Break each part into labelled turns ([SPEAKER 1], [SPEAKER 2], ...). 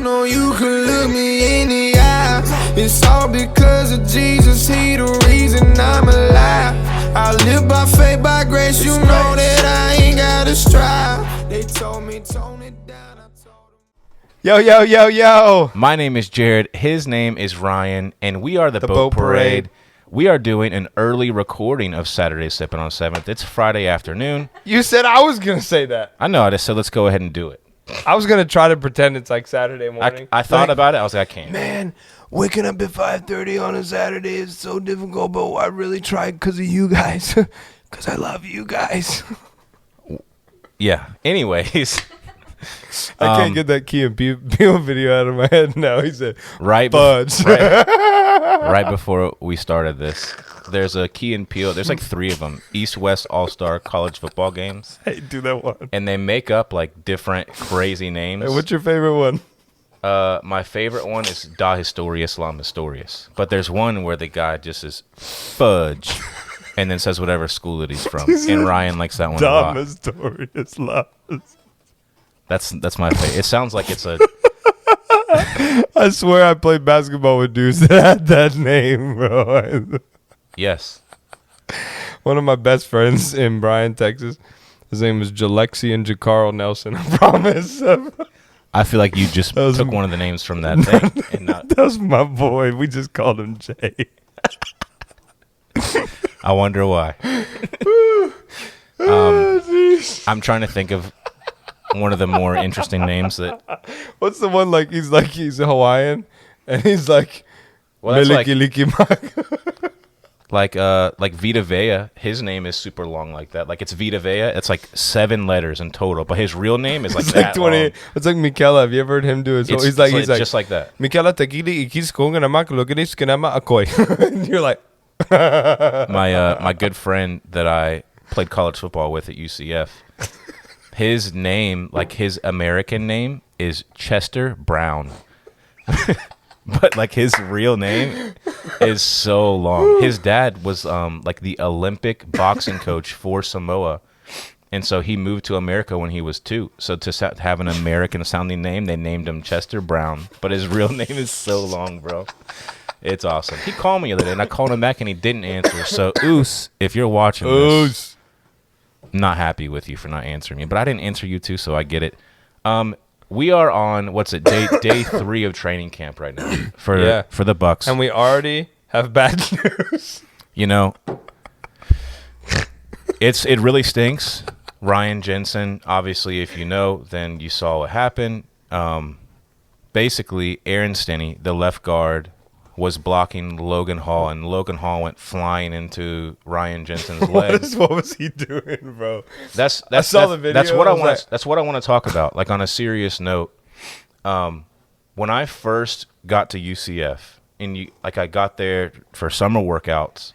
[SPEAKER 1] know you can look me in the eye. It's all because of Jesus, he the reason I'm alive. I live by faith, by grace, you know that I ain't gotta strive. They told me, tone it down, I told them.
[SPEAKER 2] Yo.
[SPEAKER 3] My name is Jared, his name is Ryan, and we are the Boat Parade. We are doing an early recording of Saturday Sippin on 7th. It's Friday afternoon.
[SPEAKER 2] You said I was going to say that.
[SPEAKER 3] I know, I just said let's go ahead and do it.
[SPEAKER 2] I was going to try to pretend it's like Saturday morning.
[SPEAKER 3] I thought about it. I was like, I can't.
[SPEAKER 1] Man, waking up at 5:30 on a Saturday is so difficult, but I really tried because of you guys. Because I love you guys.
[SPEAKER 3] Yeah. Anyways.
[SPEAKER 2] I can't get that Key and Peele video out of my head now. He said, fudge.
[SPEAKER 3] Right before we started this, there's a Key and Peele. There's like 3 of them. East-West All-Star college football games.
[SPEAKER 2] Hey, do that one.
[SPEAKER 3] And they make up like different crazy names.
[SPEAKER 2] Hey, what's your favorite one?
[SPEAKER 3] My favorite one is Da Historias La Mysterious. But there's one where the guy just is fudge and then says whatever school that he's from. And Ryan likes that one a lot.
[SPEAKER 2] Da Mysterious La.
[SPEAKER 3] That's my favorite. It sounds like it's a...
[SPEAKER 2] I swear I played basketball with dudes that had that name, bro.
[SPEAKER 3] Yes.
[SPEAKER 2] One of my best friends in Bryan, Texas, his name was Jalexian Jacarl Nelson. I promise.
[SPEAKER 3] I feel like you just took one of the names from that thing. And not,
[SPEAKER 2] that was my boy. We just called him Jay.
[SPEAKER 3] I wonder why. I'm trying to think of one of the more interesting names that...
[SPEAKER 2] What's the one he's Hawaiian and he's like...
[SPEAKER 3] Well, that's
[SPEAKER 2] like
[SPEAKER 3] Vita Vea. His name is super long like that. Like it's Vita Vea. It's like 7 letters in total, but his real name is like that
[SPEAKER 2] 20.
[SPEAKER 3] long.
[SPEAKER 2] It's like Mikela. Have you ever heard him do it? So he's like
[SPEAKER 3] just like that.
[SPEAKER 2] Mikela tekili ikis kunganama luganis kanama akoy. And you're like...
[SPEAKER 3] My good friend that I played college football with at UCF, his name, like his American name, is Chester Brown. But like his real name is so long. His dad was like the Olympic boxing coach for Samoa. And so he moved to America when he was 2. So to have an American sounding name, they named him Chester Brown. But his real name is so long, bro. It's awesome. He called me the other day and I called him back and he didn't answer. So Oos, if you're watching this, I'm not happy with you for not answering me. But I didn't answer you too, so I get it. We are on day 3 of training camp right now for the Bucs,
[SPEAKER 2] and we already have bad news.
[SPEAKER 3] You know, it really stinks. Ryan Jensen, obviously, if you know, then you saw what happened. Basically, Aaron Stinney, the left guard, was blocking Logan Hall, and Logan Hall went flying into Ryan Jensen's legs.
[SPEAKER 2] What was he doing, bro?
[SPEAKER 3] I saw the video. That's what I want to talk about. Like on a serious note, when I first got to UCF, I got there for summer workouts,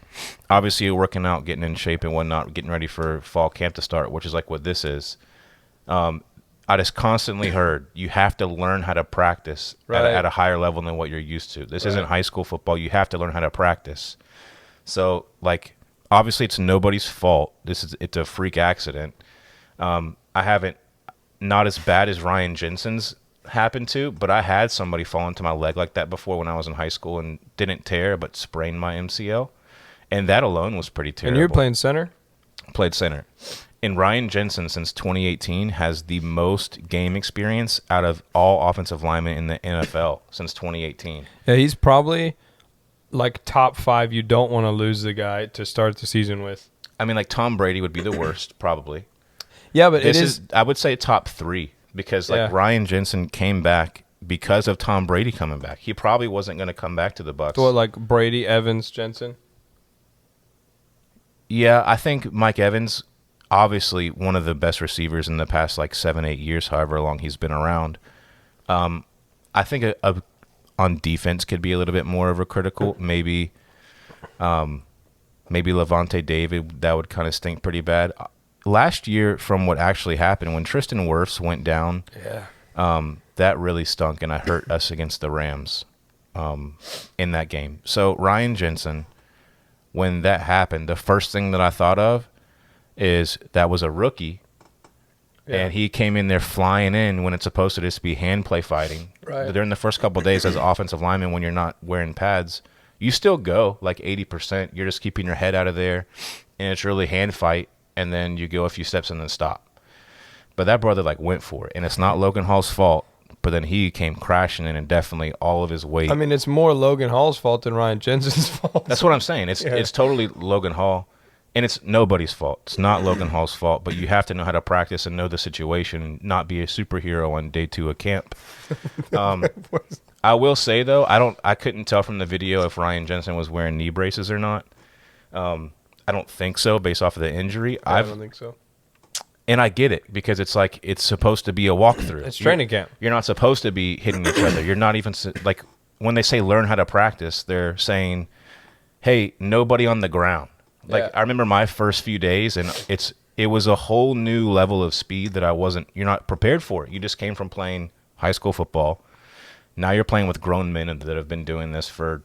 [SPEAKER 3] obviously working out, getting in shape and whatnot, getting ready for fall camp to start, which is like what this is. I just constantly heard you have to learn how to practice at a higher level than what you're used to. This isn't high school football. You have to learn how to practice. So, like, obviously it's nobody's fault. It's a freak accident. I haven't, not as bad as Ryan Jensen's happened to, but I had somebody fall into my leg like that before when I was in high school and didn't tear but sprained my MCL. And that alone was pretty terrible.
[SPEAKER 2] And you're playing center?
[SPEAKER 3] Played center. And Ryan Jensen, since 2018, has the most game experience out of all offensive linemen in the NFL since 2018.
[SPEAKER 2] Yeah, he's probably like top 5. You don't want to lose the guy to start the season with.
[SPEAKER 3] I mean, like Tom Brady would be the worst, probably.
[SPEAKER 2] Yeah, but
[SPEAKER 3] this is I would say top 3 because Ryan Jensen came back because of Tom Brady coming back. He probably wasn't going to come back to the Bucs.
[SPEAKER 2] So what, like Brady, Evans, Jensen?
[SPEAKER 3] Yeah, I think Mike Evans, obviously one of the best receivers in the past like 7-8 years, however long he's been around. I think on defense could be a little bit more of a critical. Maybe Levante David, that would kind of stink pretty bad. Last year, from what actually happened, when Tristan Wirfs went down, that really stunk, and I hurt us against the Rams in that game. So Ryan Jensen, when that happened, the first thing that I thought of is that was a rookie, and he came in there flying in when it's supposed to just be hand play fighting, during the first couple of days as an offensive lineman when you're not wearing pads, you still go like 80%. You're just keeping your head out of there, and it's really hand fight, and then you go a few steps and then stop. But that brother like went for it, and it's not Logan Hall's fault. But then he came crashing in, and definitely all of his weight.
[SPEAKER 2] I mean, it's more Logan Hall's fault than Ryan Jensen's fault.
[SPEAKER 3] That's what I'm saying. It's totally Logan Hall, and it's nobody's fault. It's not Logan Hall's fault, but you have to know how to practice and know the situation, and not be a superhero on day 2 of camp. I will say though, I couldn't tell from the video if Ryan Jensen was wearing knee braces or not. I don't think so, based off of the injury.
[SPEAKER 2] I don't think so.
[SPEAKER 3] And I get it, because it's like it's supposed to be a walkthrough.
[SPEAKER 2] It's training camp.
[SPEAKER 3] You're not supposed to be hitting each other. You're not even like when they say learn how to practice, they're saying, hey, nobody on the ground. Like I remember my first few days, and it was a whole new level of speed that you're not prepared for. You just came from playing high school football. Now you're playing with grown men that have been doing this for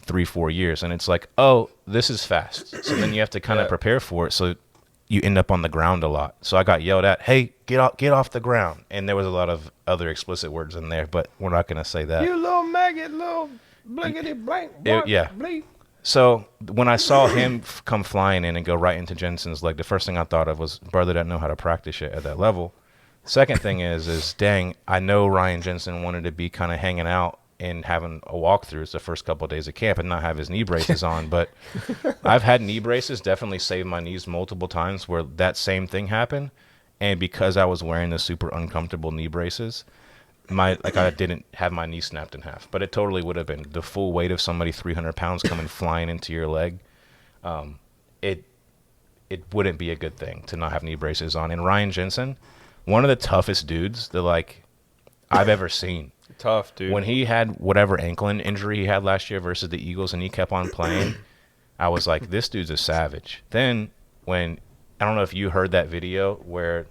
[SPEAKER 3] 3-4 years, and it's like, oh, this is fast. So then you have to kind of prepare for it. So you end up on the ground a lot. So I got yelled at, hey, get off the ground. And there was a lot of other explicit words in there, but we're not going to say that.
[SPEAKER 2] You little maggot, little blinkety blank. Bleep.
[SPEAKER 3] So when I saw him come flying in and go right into Jensen's leg, the first thing I thought of was, brother doesn't know how to practice it at that level. Second thing is dang, I know Ryan Jensen wanted to be kind of hanging out and having a walkthrough the first couple of days of camp and not have his knee braces on. But I've had knee braces, definitely saved my knees multiple times where that same thing happened. And because I was wearing the super uncomfortable knee braces, I didn't have my knee snapped in half. But it totally would have been the full weight of somebody 300 pounds coming flying into your leg. It wouldn't be a good thing to not have knee braces on. And Ryan Jensen, one of the toughest dudes that I've ever seen.
[SPEAKER 2] Tough, dude.
[SPEAKER 3] When he had whatever ankle injury he had last year versus the Eagles and he kept on playing, I was like, this dude's a savage. Then I don't know if you heard that video where,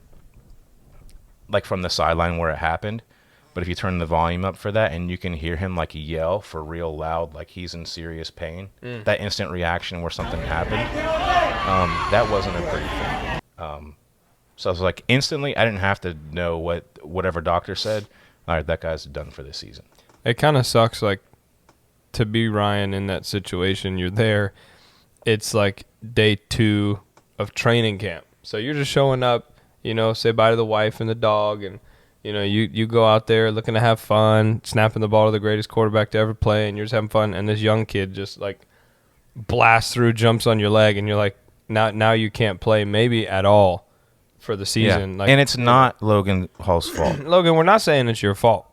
[SPEAKER 3] like from the sideline where it happened, but if you turn the volume up for that and you can hear him like yell for real loud, like he's in serious pain, that instant reaction where something happened, that wasn't a pretty thing. So I was like, instantly, I didn't have to know whatever doctor said. All right, that guy's done for this season.
[SPEAKER 2] It kind of sucks, like, to be Ryan in that situation. You're there. It's like day 2 of training camp. So you're just showing up, say bye to the wife and the dog, and, you go out there looking to have fun, snapping the ball to the greatest quarterback to ever play, and you're just having fun, and this young kid just, blasts through, jumps on your leg, and you're like, now you can't play maybe at all for the season.
[SPEAKER 3] Yeah. And it's not Logan Hall's fault.
[SPEAKER 2] Logan, we're not saying it's your fault,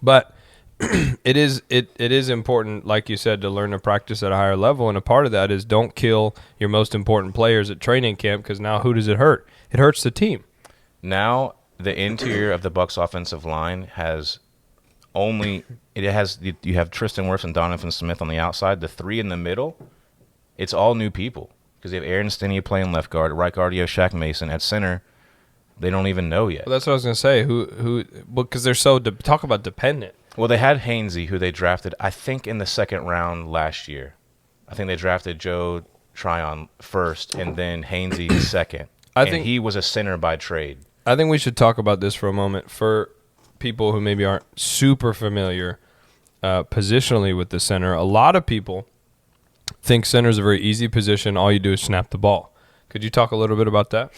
[SPEAKER 2] but it is important, like you said, to learn to practice at a higher level, and a part of that is don't kill your most important players at training camp, because now who does it hurt? It hurts the team.
[SPEAKER 3] Now the interior of the Bucs offensive line you have Tristan Wirfs and Donovan Smith on the outside. The 3 in the middle, it's all new people. Because you have Aaron Stinney playing left guard, right guard you have Shaq Mason. At center, they don't even know yet.
[SPEAKER 2] Well, that's what I was going to say. Because they're so talk about dependent.
[SPEAKER 3] Well, they had Hainsey, who they drafted, I think, in the second round last year. I think they drafted Joe Tryon first, and then Hainsey second. I think he was a center by trade.
[SPEAKER 2] I think we should talk about this for a moment for people who maybe aren't super familiar positionally with the center. A lot of people think center is a very easy position. All you do is snap the ball. Could you talk a little bit about that?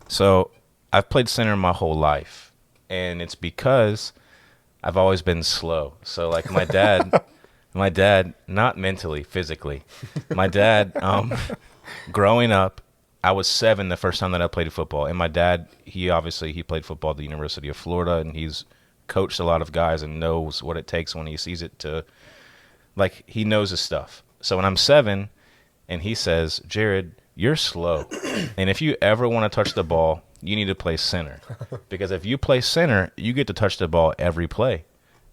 [SPEAKER 3] So I've played center my whole life, and it's because I've always been slow. So like my dad, not mentally, physically, my dad, growing up, I was 7 the first time that I played football, and my dad, he played football at the University of Florida, and he's coached a lot of guys and knows what it takes when he sees it to, he knows his stuff. So when I'm 7 and he says, Jared, you're slow, and if you ever want to touch the ball, you need to play center. Because if you play center, you get to touch the ball every play.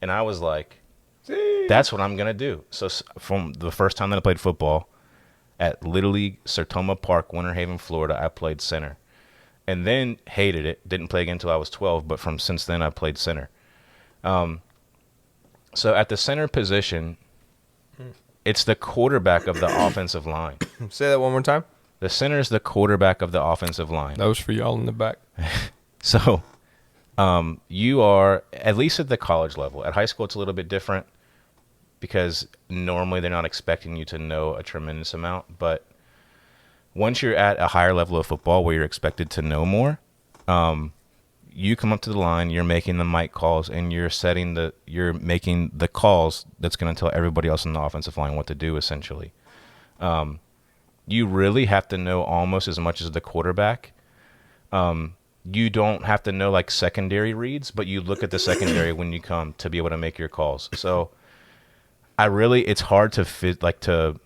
[SPEAKER 3] And I was like, that's what I'm going to do. So from the first time that I played football at Little League, Sertoma Park, Winter Haven, Florida, I played center. And then hated it. Didn't play again until I was 12, but since then I played center. So at the center position, it's the quarterback of the offensive line.
[SPEAKER 2] Say that one more time.
[SPEAKER 3] The center is the quarterback of the offensive line.
[SPEAKER 2] That was for y'all in the back.
[SPEAKER 3] So You are, at least at the college level. At high school, it's a little bit different because normally they're not expecting you to know a tremendous amount. But once you're at a higher level of football where you're expected to know more, you come up to the line, you're making the mic calls, and you're making the calls that's going to tell everybody else on the offensive line what to do, essentially. You really have to know almost as much as the quarterback. You don't have to know like secondary reads, but you look at the secondary when you come to be able to make your calls. So it's hard to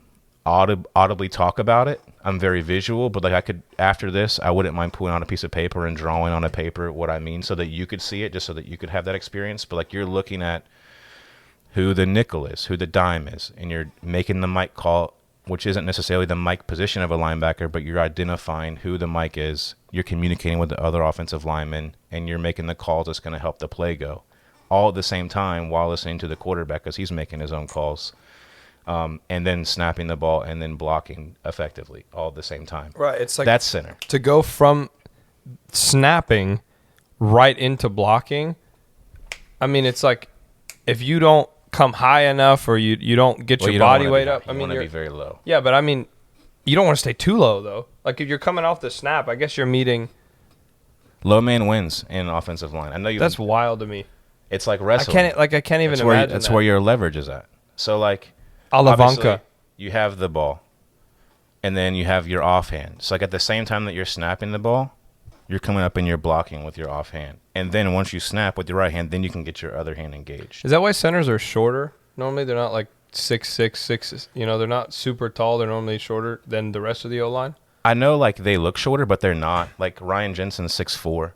[SPEAKER 3] audibly talk about it. I'm very visual, but after this, I wouldn't mind pulling on a piece of paper and drawing on a paper what I mean so that you could see it, just so that you could have that experience. But like, you're looking at who the nickel is, who the dime is, and you're making the mic call, which isn't necessarily the mic position of a linebacker, but you're identifying who the mic is. You're communicating with the other offensive linemen, and you're making the calls that's going to help the play go, all at the same time while listening to the quarterback because he's making his own calls, and then snapping the ball and then blocking effectively all at the same time.
[SPEAKER 2] Right. It's like
[SPEAKER 3] that's center.
[SPEAKER 2] To go from snapping right into blocking, I mean, it's like if you don't come high enough or you don't get your body weight up.
[SPEAKER 3] You want to be very low.
[SPEAKER 2] Yeah, but I mean, you don't want to stay too low, though. Like, if you're coming off the snap, I guess you're meeting.
[SPEAKER 3] Low man wins in offensive line. I know you.
[SPEAKER 2] That's wild to me.
[SPEAKER 3] It's like wrestling.
[SPEAKER 2] I can't even imagine
[SPEAKER 3] that's where your leverage is at. So, like,
[SPEAKER 2] Alavanca.
[SPEAKER 3] You have the ball, and then you have your offhand. So, like, at the same time that you're snapping the ball, you're coming up and you're blocking with your offhand. And then once you snap with your right hand, then you can get your other hand engaged.
[SPEAKER 2] Is that why centers are shorter? Normally, they're not like 6'6", they're not super tall. They're normally shorter than the rest of the O-line.
[SPEAKER 3] I know, like, they look shorter, but they're not. Like, Ryan Jensen's 6'4".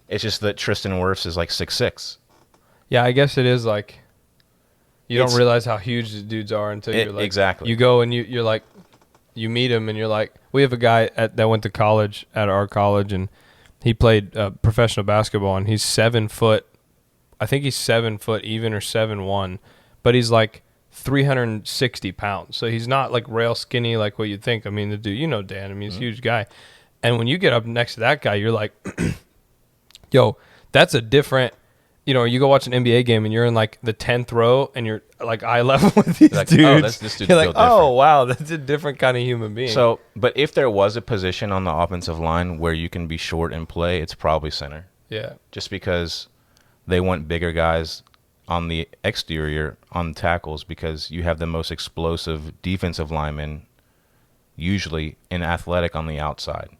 [SPEAKER 3] It's just that Tristan Wirfs is like 6'6".
[SPEAKER 2] Yeah, I guess it is like you don't realize how huge the dudes are until you're like
[SPEAKER 3] exactly.
[SPEAKER 2] You go and you're like you meet him and you're like, we have a guy that went to college at our college and he played professional basketball and he's 7 foot. I think he's 7 foot even or 7'1", but he's like 360 pounds. So he's not like rail skinny like what you'd think. I mean, the dude, Dan. I mean, he's a huge guy. And when you get up next to that guy, you're like, yo, that's a different. You go watch an NBA game and you're in like the 10th row and you're like eye level with these dudes.
[SPEAKER 3] Oh, this dude's
[SPEAKER 2] you're like, oh, wow, that's a different kind of human being.
[SPEAKER 3] So, but if there was a position on the offensive line where you can be short and play, it's probably center.
[SPEAKER 2] Yeah.
[SPEAKER 3] Just because they want bigger guys on the exterior on tackles because you have the most explosive defensive linemen usually and athletic on the outside.
[SPEAKER 2] I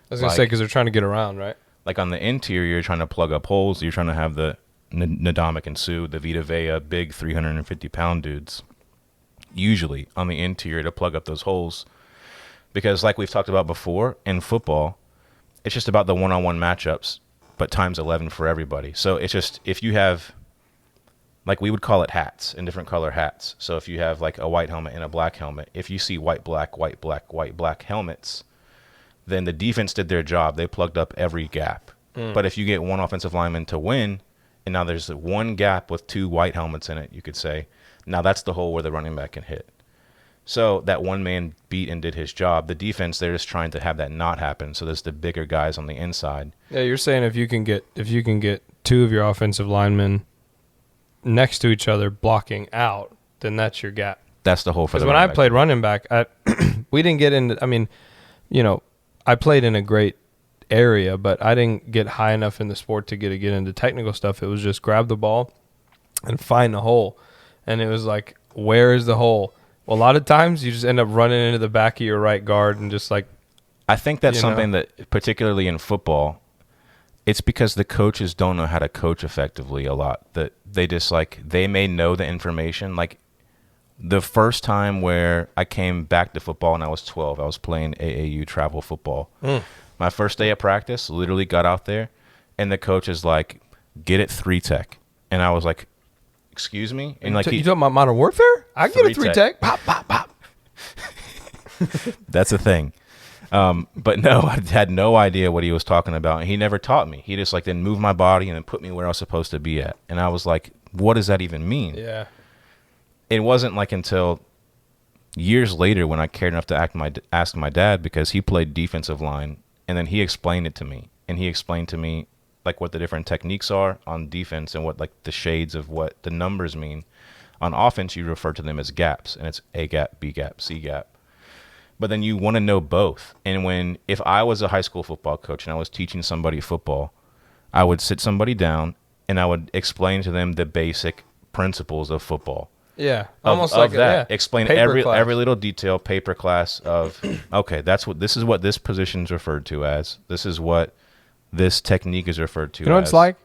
[SPEAKER 2] was going to say because they're trying to get around, right? Like
[SPEAKER 3] on the interior, you're trying to plug up holes. You're trying to have the Ndamukong and Suh, the Vita Vea, big 350-pound dudes, usually on the interior to plug up those holes. Because like we've talked about before, in football, it's just about the one-on-one matchups, but times 11 for everybody. So it's just if you have, like we would call it hats, in different color hats. So if you have like a white helmet and a black helmet, if you see white, black helmets, then the defense did their job. They plugged up every gap. But if you get one offensive lineman to win, and now there's one gap with 2 white helmets in it, you could say, now that's the hole where the running back can hit. So that one man beat and did his job. The defense, they're just trying to have that not happen. So there's the bigger guys on the inside.
[SPEAKER 2] Yeah, you're saying if you can get 2 of your offensive linemen next to each other blocking out, then that's your gap.
[SPEAKER 3] That's the hole for the
[SPEAKER 2] running back. Because when I played running back, we didn't get into. I mean, I played in a great area, but I didn't get high enough in the sport to get into technical stuff. It was just grab the ball and find the hole. And it was like, where is the hole? Well, a lot of times you just end up running into the back of your right guard and just like.
[SPEAKER 3] I think that's something that, particularly in football, it's because the coaches don't know how to coach effectively a lot. That they just they may know the information. Like the first time where I came back to football and I was 12, I was playing AAU travel football. My first day of practice, literally got out there, and the coach is like, get it 3-tech. And I was like, excuse me? And
[SPEAKER 2] you talking about Modern Warfare? I get a 3-tech.
[SPEAKER 3] Pop, pop, pop. That's a thing. But no, I had no idea what he was talking about. And he never taught me. He just then moved my body and then put me where I was supposed to be at. And I was like, what does that even mean?
[SPEAKER 2] Yeah.
[SPEAKER 3] It wasn't until years later when I cared enough to ask my dad because he played defensive line. And then he explained it to me. And he explained to me like what the different techniques are on defense and what like the shades of what the numbers mean. On offense, you refer to them as gaps, and it's A gap, B gap, C gap. But then you want to know both. And if I was a high school football coach and I was teaching somebody football, I would sit somebody down and I would explain to them the basic principles of football.
[SPEAKER 2] Yeah,
[SPEAKER 3] Almost like that. Explain every little detail, paper class of, okay, this is what this position is referred to as. This is what this technique is referred to as.
[SPEAKER 2] You know what it's like?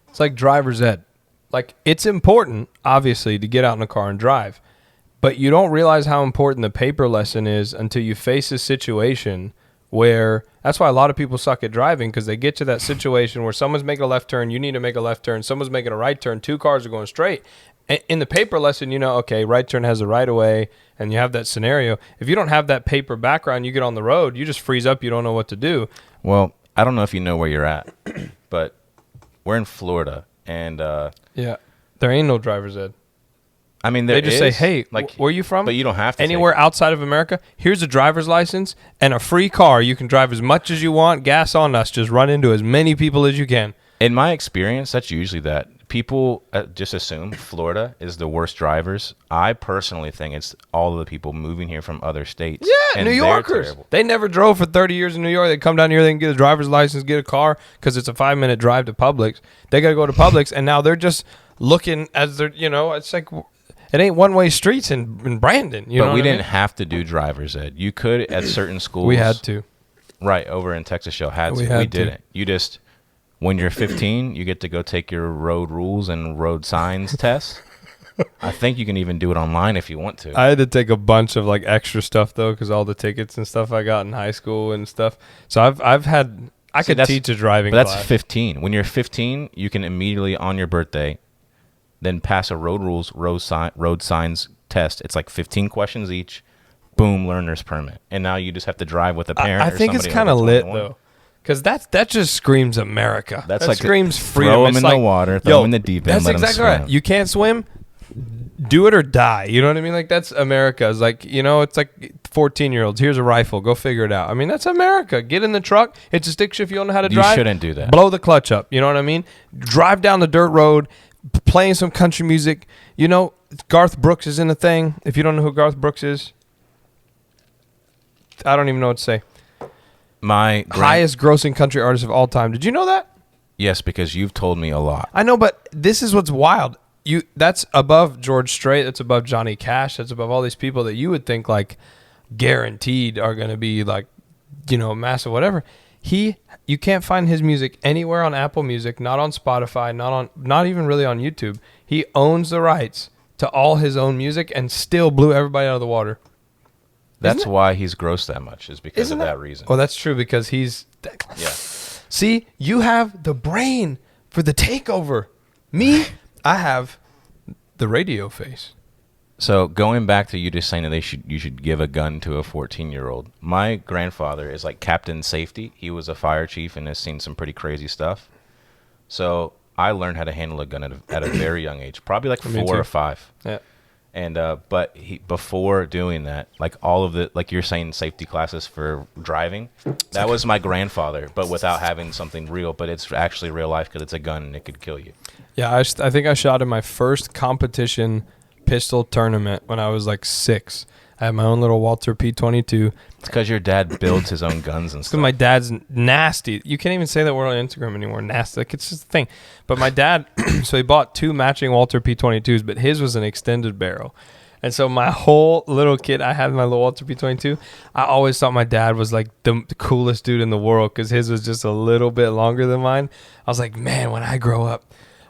[SPEAKER 2] It's like driver's ed. Like, it's important, obviously, to get out in a car and drive. But you don't realize how important the paper lesson is until you face a situation where that's why a lot of people suck at driving, because they get to that situation where someone's making a left turn, you need to make a left turn, someone's making a right turn, 2 cars are going straight. In the paper lesson, you know, okay, right turn has a right of way, and you have that scenario. If you don't have that paper background, you get on the road, you just freeze up, you don't know what to do.
[SPEAKER 3] Well, I don't know if you know where you're at, but we're in Florida, and
[SPEAKER 2] yeah, there ain't no driver's ed.
[SPEAKER 3] I mean,
[SPEAKER 2] they just say, hey, like, where are you from?
[SPEAKER 3] But you don't have to.
[SPEAKER 2] Anywhere outside of America, here's a driver's license and a free car. You can drive as much as you want. Gas on us. Just run into as many people as you can.
[SPEAKER 3] In my experience, that's usually that. People just assume Florida is the worst drivers. I personally think it's all of the people moving here from other states.
[SPEAKER 2] Yeah, New Yorkers. They never drove for 30 years in New York. They come down here, they can get a driver's license, get a car, because it's a 5-minute drive to Publix. They got to go to Publix, and now they're just looking as they're, you know, it's like... It ain't one-way streets in Brandon. You know
[SPEAKER 3] we didn't
[SPEAKER 2] mean?
[SPEAKER 3] have to do driver's ed. You could at certain schools.
[SPEAKER 2] We had to.
[SPEAKER 3] Right, over in Texas, we didn't. You just, when you're 15, you get to go take your road rules and road signs test. I think you can even do it online if you want to.
[SPEAKER 2] I had to take a bunch of like extra stuff though, because all the tickets and stuff I got in high school and stuff. So I could teach a driving class.
[SPEAKER 3] But that's 15. When you're 15, you can immediately on your birthday then pass a road signs test. It's like 15 questions each. Boom, learner's permit. And now you just have to drive with a parent.
[SPEAKER 2] I think it's kind of lit though, because that just screams America.
[SPEAKER 3] That
[SPEAKER 2] like screams freedom.
[SPEAKER 3] Throw them in the water, throw them in the deep end.
[SPEAKER 2] That's exactly right. You can't swim, do it or die. You know what I mean? Like, that's America. It's like, you know, it's like 14-year-olds. Here's a rifle. Go figure it out. I mean, that's America. Get in the truck. It's a stick shift. You don't know how to drive.
[SPEAKER 3] You shouldn't do that.
[SPEAKER 2] Blow the clutch up. You know what I mean? Drive down the dirt road, playing some country music. You know, Garth Brooks is in the thing. If you don't know who Garth Brooks is, I don't even know what to say.
[SPEAKER 3] My
[SPEAKER 2] highest grossing country artist of all time. Did you know that?
[SPEAKER 3] Yes, because you've told me a lot.
[SPEAKER 2] I know, but this is what's wild. That's above George Strait. That's above Johnny Cash. That's above all these people that you would think like guaranteed are going to be like, you know, massive whatever. You can't find his music anywhere on Apple Music, not on Spotify, not even really on YouTube. He owns the rights to all his own music and still blew everybody out of the water.
[SPEAKER 3] That's why he's grossed that much, is because of that reason.
[SPEAKER 2] Oh, that's true, because he's...
[SPEAKER 3] Yeah.
[SPEAKER 2] See, you have the brain for the takeover. Me, I have the radio face.
[SPEAKER 3] So going back to you just saying that you should give a gun to a 14-year-old. My grandfather is like Captain Safety. He was a fire chief and has seen some pretty crazy stuff. So I learned how to handle a gun at a very young age, probably like 4 or 5.
[SPEAKER 2] Yeah.
[SPEAKER 3] And but before doing that, like all of the, like you're saying, safety classes for driving, that was my grandfather, but without having something real. But it's actually real life because it's a gun and it could kill you. Yeah,
[SPEAKER 2] I think I shot in my first competition pistol tournament when I was like 6. I had my own little Walther P22.
[SPEAKER 3] It's because your dad builds his own guns and stuff.
[SPEAKER 2] Because my dad's nasty. You can't even say that word on Instagram anymore. Nasty. Like, it's just a thing. But my dad, so he bought 2 matching Walther P22s, but his was an extended barrel. And so my whole little kid, I had my little Walther P22. I always thought my dad was like the coolest dude in the world because his was just a little bit longer than mine. I was like, man, when I grow up,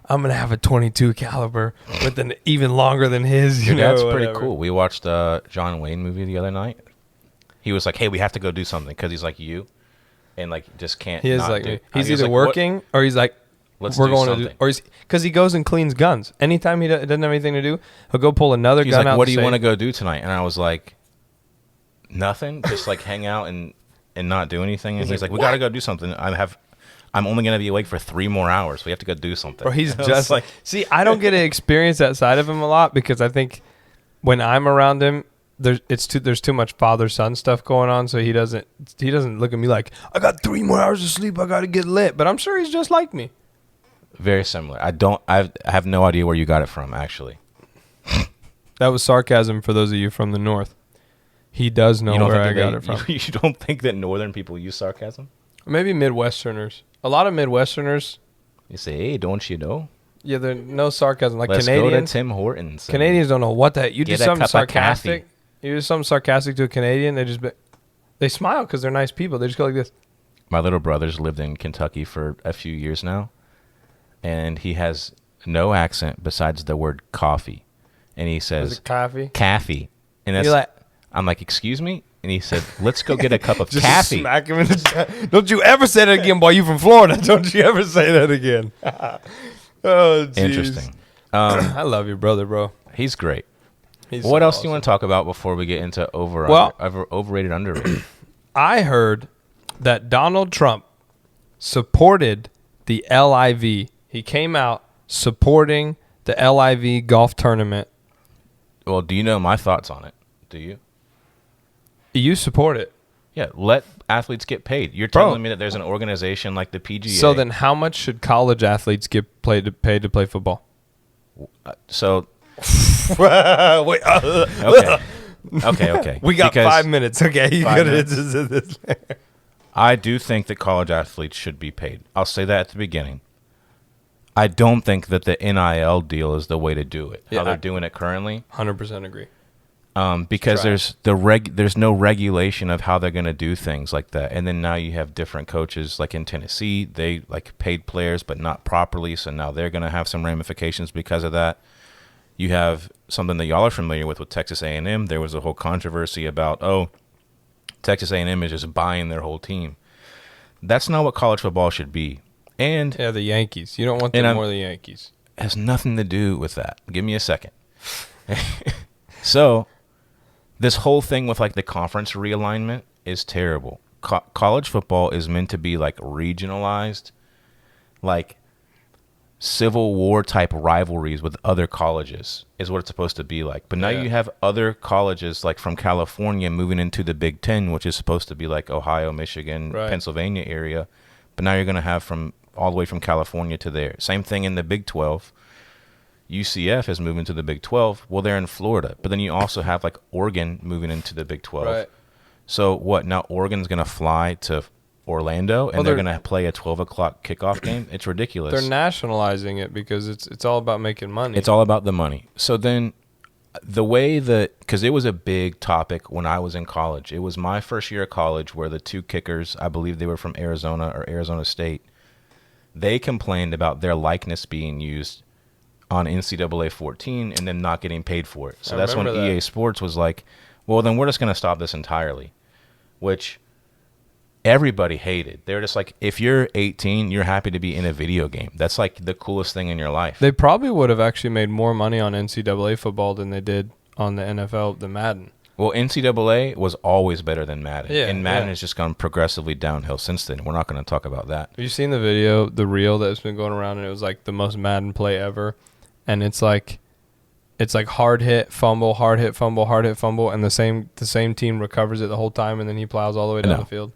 [SPEAKER 2] I'm going to have a 22 caliber with an even longer than his.
[SPEAKER 3] Your dad's pretty cool. We watched a John Wayne movie the other night. He was like, hey, we have to go do something because he's like you and like just can't.
[SPEAKER 2] He is like me. He's either working or he's like, we're going to do, or he's because he goes and cleans guns. Anytime he doesn't have anything to do, he'll go pull another gun out.
[SPEAKER 3] He's like, what do you want to go do tonight? And I was like, nothing. Just like hang out and not do anything. And he's like, we got to go do something. I'm only going to be awake for 3 more hours. We have to go do something.
[SPEAKER 2] Or he's just like, see, I don't get to experience that side of him a lot because I think when I'm around him, there's too much father-son stuff going on. So he doesn't look at me like, I got 3 more hours of sleep. I got to get lit. But I'm sure he's just like me.
[SPEAKER 3] Very similar. I have no idea where you got it from, actually.
[SPEAKER 2] That was sarcasm for those of you from the north. He does know where I got it from.
[SPEAKER 3] You don't think that northern people use sarcasm?
[SPEAKER 2] Maybe Midwesterners. A lot of Midwesterners.
[SPEAKER 3] You say, hey, don't you know?
[SPEAKER 2] Yeah, there's no sarcasm. Like
[SPEAKER 3] Let's
[SPEAKER 2] Canadians.
[SPEAKER 3] go to Tim Hortons.
[SPEAKER 2] Canadians don't know what that. You do
[SPEAKER 3] get a
[SPEAKER 2] something
[SPEAKER 3] cup of
[SPEAKER 2] sarcastic.
[SPEAKER 3] coffee.
[SPEAKER 2] You do something sarcastic to a Canadian. They smile because they're nice people. They just go like this.
[SPEAKER 3] My little brother's lived in Kentucky for a few years now, and he has no accent besides the word coffee. And he
[SPEAKER 2] Is
[SPEAKER 3] says,
[SPEAKER 2] it coffee?
[SPEAKER 3] "Caffey." And that's,
[SPEAKER 2] You're like,
[SPEAKER 3] I'm like, excuse me? And he said, let's go get a cup of
[SPEAKER 2] just
[SPEAKER 3] coffee.
[SPEAKER 2] smack him in the Don't you ever say that again, boy. You from Florida. Don't you ever say that again. Oh, jeez.
[SPEAKER 3] Interesting.
[SPEAKER 2] I love your brother, bro.
[SPEAKER 3] He's great.
[SPEAKER 2] He's
[SPEAKER 3] What
[SPEAKER 2] so
[SPEAKER 3] else do you
[SPEAKER 2] awesome.
[SPEAKER 3] want to talk about before we get into overrated, underrated?
[SPEAKER 2] I heard that Donald Trump supported the LIV. He came out supporting the LIV golf tournament.
[SPEAKER 3] Well, do you know my thoughts on it? Do you?
[SPEAKER 2] You support it.
[SPEAKER 3] Yeah, let athletes get paid. You're
[SPEAKER 2] Bro.
[SPEAKER 3] telling me that there's an organization like the PGA.
[SPEAKER 2] So then how much should college athletes get paid to play football?
[SPEAKER 3] So
[SPEAKER 2] Wait,
[SPEAKER 3] okay.
[SPEAKER 2] we got
[SPEAKER 3] Because
[SPEAKER 2] 5 minutes. Okay, you
[SPEAKER 3] 5
[SPEAKER 2] gotta
[SPEAKER 3] minutes. I do think that college athletes should be paid. I'll say that at the beginning. I don't think that the NIL deal is the way to do it.
[SPEAKER 2] Yeah,
[SPEAKER 3] how they're doing it currently.
[SPEAKER 2] 100% agree.
[SPEAKER 3] Because
[SPEAKER 2] Try.
[SPEAKER 3] there's no regulation of how they're going to do things like that. And then now you have different coaches, like in Tennessee, they like paid players but not properly, so now they're going to have some ramifications because of that. You have something that y'all are familiar with Texas A&M. There was a whole controversy about, Texas A&M is just buying their whole team. That's not what college football should be. And
[SPEAKER 2] Yeah, the Yankees. You don't want them more than the Yankees.
[SPEAKER 3] it has nothing to do with that. Give me a second. So this whole thing with like the conference realignment is terrible. College football is meant to be like regionalized, like Civil War type rivalries with other colleges is what it's supposed to be like. But now
[SPEAKER 2] Yeah.
[SPEAKER 3] you have other colleges like from California moving into the Big Ten, which is supposed to be like Ohio, Michigan,
[SPEAKER 2] Right.
[SPEAKER 3] Pennsylvania area. But now you're going to have from all the way from California to there. Same thing in the Big 12. UCF is moving to the Big 12. Well, they're in Florida. But then you also have like Oregon moving into the Big 12.
[SPEAKER 2] Right.
[SPEAKER 3] So what? Now Oregon's going to fly to Orlando and
[SPEAKER 2] Well,
[SPEAKER 3] they're
[SPEAKER 2] they're-
[SPEAKER 3] going to play a 12 o'clock kickoff game? It's ridiculous.
[SPEAKER 2] They're nationalizing it because it's all about making money.
[SPEAKER 3] It's all about the money. So then the way that, because it was a big topic when I was in college. It was my first year of college where the two kickers, I believe they were from Arizona or Arizona State, they complained about their likeness being used on NCAA 14 and them not getting paid for it. So
[SPEAKER 2] I
[SPEAKER 3] that's when
[SPEAKER 2] remember that.
[SPEAKER 3] EA Sports was like, well, then we're just going to stop this entirely, which everybody hated. They were just like, if you're 18, you're happy to be in a video game. That's like the coolest thing in your life.
[SPEAKER 2] They probably would have actually made more money on NCAA football than they did on the NFL, the Madden.
[SPEAKER 3] Well, NCAA was always better than Madden.
[SPEAKER 2] Yeah,
[SPEAKER 3] and Madden
[SPEAKER 2] yeah.
[SPEAKER 3] has just gone progressively downhill since then. We're not going to talk about that.
[SPEAKER 2] Have you seen the video, the reel that's been going around, and it was like the most Madden play ever? And it's like hard hit, fumble, hard hit, fumble, hard hit, fumble, and the same team recovers it the whole time, and then he plows all the way down
[SPEAKER 3] No.
[SPEAKER 2] the field.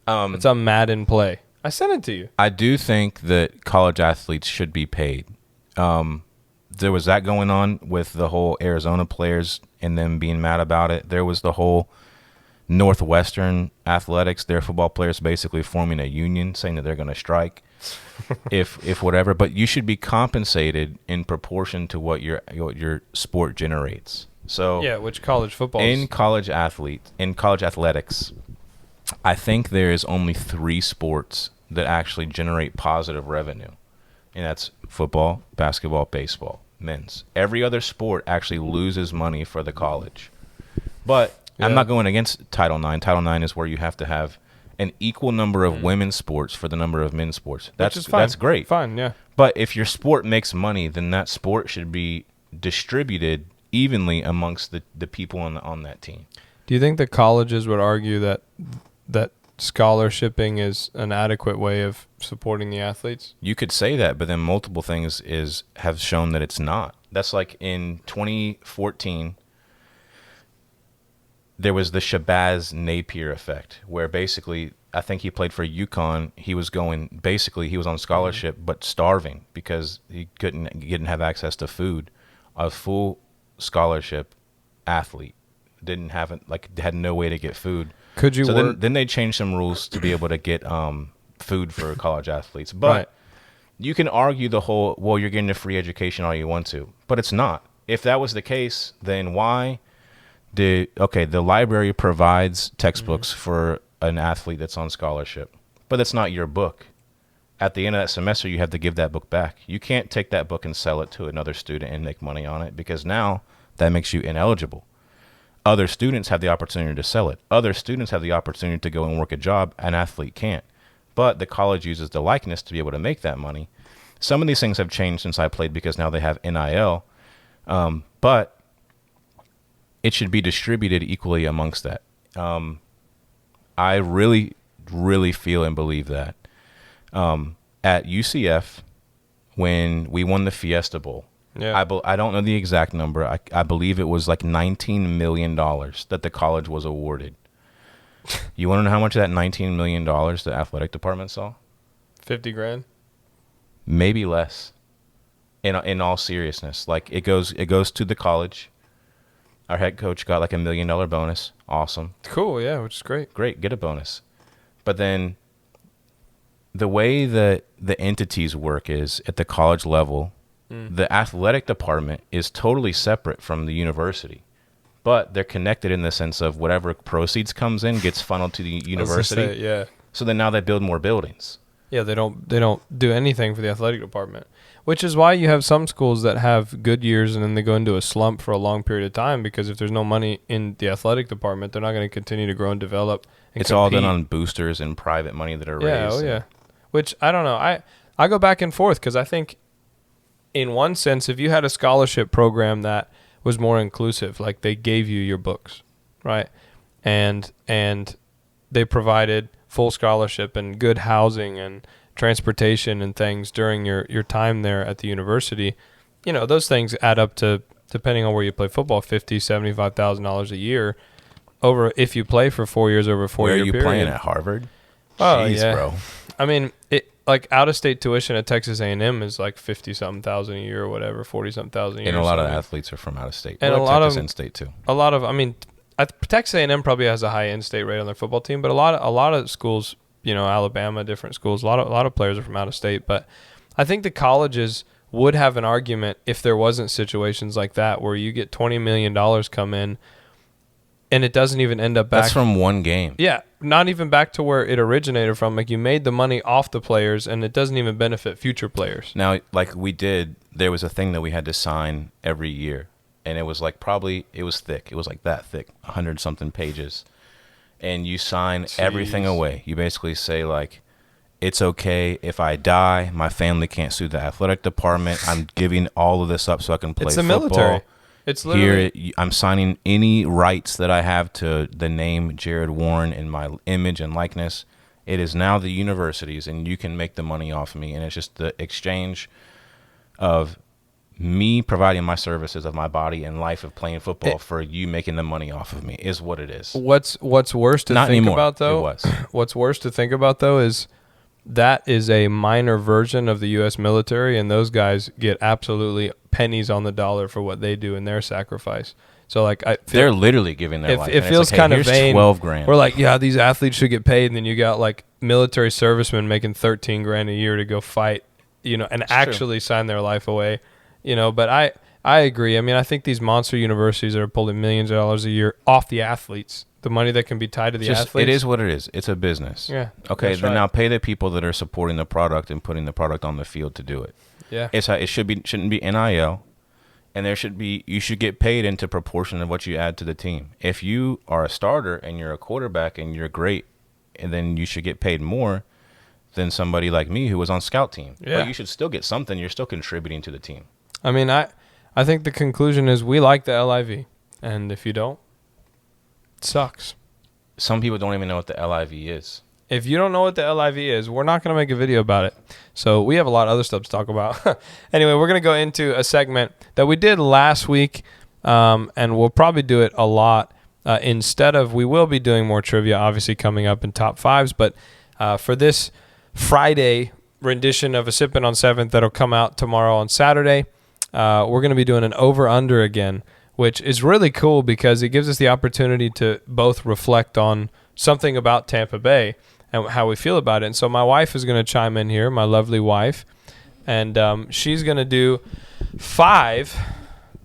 [SPEAKER 2] It's a Madden play. I sent it to you.
[SPEAKER 3] I do think that college athletes should be paid. There was that going on with the whole Arizona players and them being mad about it. There was the whole Northwestern athletics, their football players basically forming a union saying that they're going to strike if whatever. But you should be compensated in proportion to what your sport generates. So
[SPEAKER 2] Yeah, which college football
[SPEAKER 3] in college athletics, I think there is only 3 sports that actually generate positive revenue, and that's football, basketball, baseball, men's. Every other sport actually loses money for the college. But I'm
[SPEAKER 2] Yeah.
[SPEAKER 3] not going against Title IX. Title IX is where you have to have an equal number of women's sports for the number of men's sports.
[SPEAKER 2] Which is fine.
[SPEAKER 3] That's great.
[SPEAKER 2] Fine, yeah.
[SPEAKER 3] But if your sport makes money, then that sport should be distributed evenly amongst the people on that team.
[SPEAKER 2] Do you think the colleges would argue that scholarshiping is an adequate way of supporting the athletes?
[SPEAKER 3] You could say that, but then multiple things have shown that it's not. That's like in 2014, there was the Shabazz Napier effect, where basically I think he played for UConn. He was on scholarship, but starving because he didn't have access to food. A full scholarship athlete had no way to get food.
[SPEAKER 2] Could you
[SPEAKER 3] So then they changed some rules to be able to get food for college athletes. But you can argue the whole, well, you're getting a free education all you want to, but it's not. If that was the case, then why the library provides textbooks for an athlete that's on scholarship, but it's not your book. At the end of that semester, you have to give that book back. You can't take that book and sell it to another student and make money on it, because now that makes you ineligible. Other students have the opportunity to sell it. Other students have the opportunity to go and work a job. An athlete can't. But the college uses the likeness to be able to make that money. Some of these things have changed since I played because now they have NIL. But it should be distributed equally amongst that. I really, really feel and believe that. At UCF, when we won the Fiesta Bowl, I don't know the exact number. I believe it was like $19 million that the college was awarded. You want to know how much of that $19 million the athletic department saw?
[SPEAKER 2] 50 grand?
[SPEAKER 3] Maybe less. In all seriousness, like it goes to the college. Our head coach got like $1 million bonus. Awesome.
[SPEAKER 2] Cool, yeah, which is great.
[SPEAKER 3] Great, get a bonus. But then the way that the entities work is at the college level, the athletic department is totally separate from the university. But they're connected in the sense of whatever proceeds comes in gets funneled to the university.
[SPEAKER 2] Yeah.
[SPEAKER 3] So then now they build more buildings.
[SPEAKER 2] Yeah, they don't do anything for the athletic department, which is why you have some schools that have good years and then they go into a slump for a long period of time, because if there's no money in the athletic department, they're not going to continue to grow and develop. And
[SPEAKER 3] it's all done on boosters and private money that are raised.
[SPEAKER 2] Oh yeah. Which I don't know. I go back and forth because I think in one sense, if you had a scholarship program that was more inclusive, like they gave you your books, right? And they provided full scholarship and good housing and transportation and things during your time there at the university, you know, those things add up to, depending on where you play football, $50,000, $75,000 a year over if you play for 4 years over a 4 year period.
[SPEAKER 3] Where are you playing at Harvard?
[SPEAKER 2] Oh,
[SPEAKER 3] jeez,
[SPEAKER 2] yeah.
[SPEAKER 3] Bro.
[SPEAKER 2] I mean, like out-of-state tuition at Texas A&M is like 50-something thousand a year or whatever, 40-something thousand a year.
[SPEAKER 3] And a lot of athletes are from out of state.
[SPEAKER 2] And
[SPEAKER 3] like
[SPEAKER 2] a lot
[SPEAKER 3] Texas
[SPEAKER 2] of
[SPEAKER 3] in-state too.
[SPEAKER 2] I mean, Texas A&M probably has a high in-state rate on their football team, but a lot of schools, you know, Alabama, different schools, a lot of players are from out of state. But I think the colleges would have an argument if there wasn't situations like that where you get $20 million come in and it doesn't even end up back.
[SPEAKER 3] That's from one game.
[SPEAKER 2] Yeah, not even back to where it originated from. Like, you made the money off the players and it doesn't even benefit future players.
[SPEAKER 3] Now, like we did, there was a thing that we had to sign every year. And it was like it was thick. It was like that thick, 100-something pages. And you sign everything away. You basically say, like, it's okay if I die. My family can't sue the athletic department. I'm giving all of this up so I can play
[SPEAKER 2] It's the
[SPEAKER 3] football.
[SPEAKER 2] military. It's literally
[SPEAKER 3] here. I'm signing any rights that I have to the name Jared Warren in my image and likeness. It is now the university's, and you can make the money off of me. And it's just the exchange of me providing my services of my body and life of playing football for you making the money off of me is what it is.
[SPEAKER 2] What's worse to
[SPEAKER 3] Not
[SPEAKER 2] think
[SPEAKER 3] anymore.
[SPEAKER 2] about, though?
[SPEAKER 3] It was.
[SPEAKER 2] What's worse to think about, though, is that is a minor version of the U.S. military, and those guys get absolutely pennies on the dollar for what they do in their sacrifice. So, like,
[SPEAKER 3] they're literally giving their life.
[SPEAKER 2] It feels kind of vain.
[SPEAKER 3] 12 grand.
[SPEAKER 2] We're like, yeah, these athletes should get paid, and then you got like military servicemen making $13 grand a year to go fight, you know, and actually sign their life away, you know. But I agree. I mean, I think these monster universities that are pulling millions of dollars a year off the athletes, the money that can be tied to the athletes.
[SPEAKER 3] It is what it is. It's a business.
[SPEAKER 2] Yeah.
[SPEAKER 3] Okay, then now pay the people that are supporting the product and putting the product on the field to do it.
[SPEAKER 2] Yeah.
[SPEAKER 3] It shouldn't be NIL, and you should get paid into proportion of what you add to the team. If you are a starter and you're a quarterback and you're great, and then you should get paid more than somebody like me who was on scout team.
[SPEAKER 2] Yeah.
[SPEAKER 3] But you should still get something. You're still contributing to the team.
[SPEAKER 2] I mean, I think the conclusion is we like the LIV, and if you don't, it sucks.
[SPEAKER 3] Some people don't even know what the LIV is.
[SPEAKER 2] If you don't know what the LIV is, we're not going to make a video about it. So we have a lot of other stuff to talk about. Anyway, we're going to go into a segment that we did last week, and we'll probably do it a lot instead of, we will be doing more trivia, obviously coming up in top fives, but for this Friday rendition of a Sippin' on 7th that'll come out tomorrow on Saturday, we're going to be doing an over-under again, which is really cool because it gives us the opportunity to both reflect on something about Tampa Bay and how we feel about it. And so my wife is going to chime in here, my lovely wife, and she's going to do 5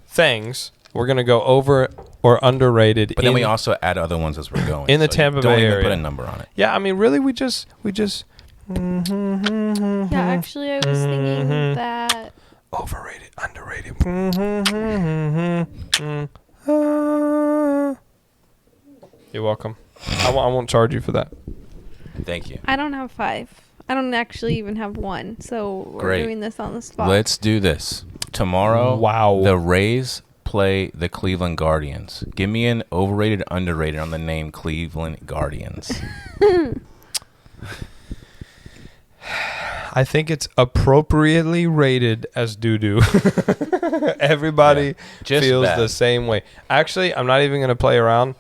[SPEAKER 2] things. We're going to go over or underrated.
[SPEAKER 3] But then we also add other ones as we're going.
[SPEAKER 2] In the Tampa Bay area.
[SPEAKER 3] Don't even put a number on it.
[SPEAKER 2] Yeah, I mean, really, we just.
[SPEAKER 4] Yeah, actually, I was thinking that.
[SPEAKER 2] Overrated, underrated. You're welcome. I won't charge you for that.
[SPEAKER 3] Thank you.
[SPEAKER 4] I don't have 5. I don't actually even have 1. So we're doing this on the spot.
[SPEAKER 3] Let's do this. Tomorrow, the Rays play the Cleveland Guardians. Give me an overrated, underrated on the name Cleveland Guardians.
[SPEAKER 2] I think it's appropriately rated as doo-doo. Everybody feels the same way. Actually, I'm not even going to play around.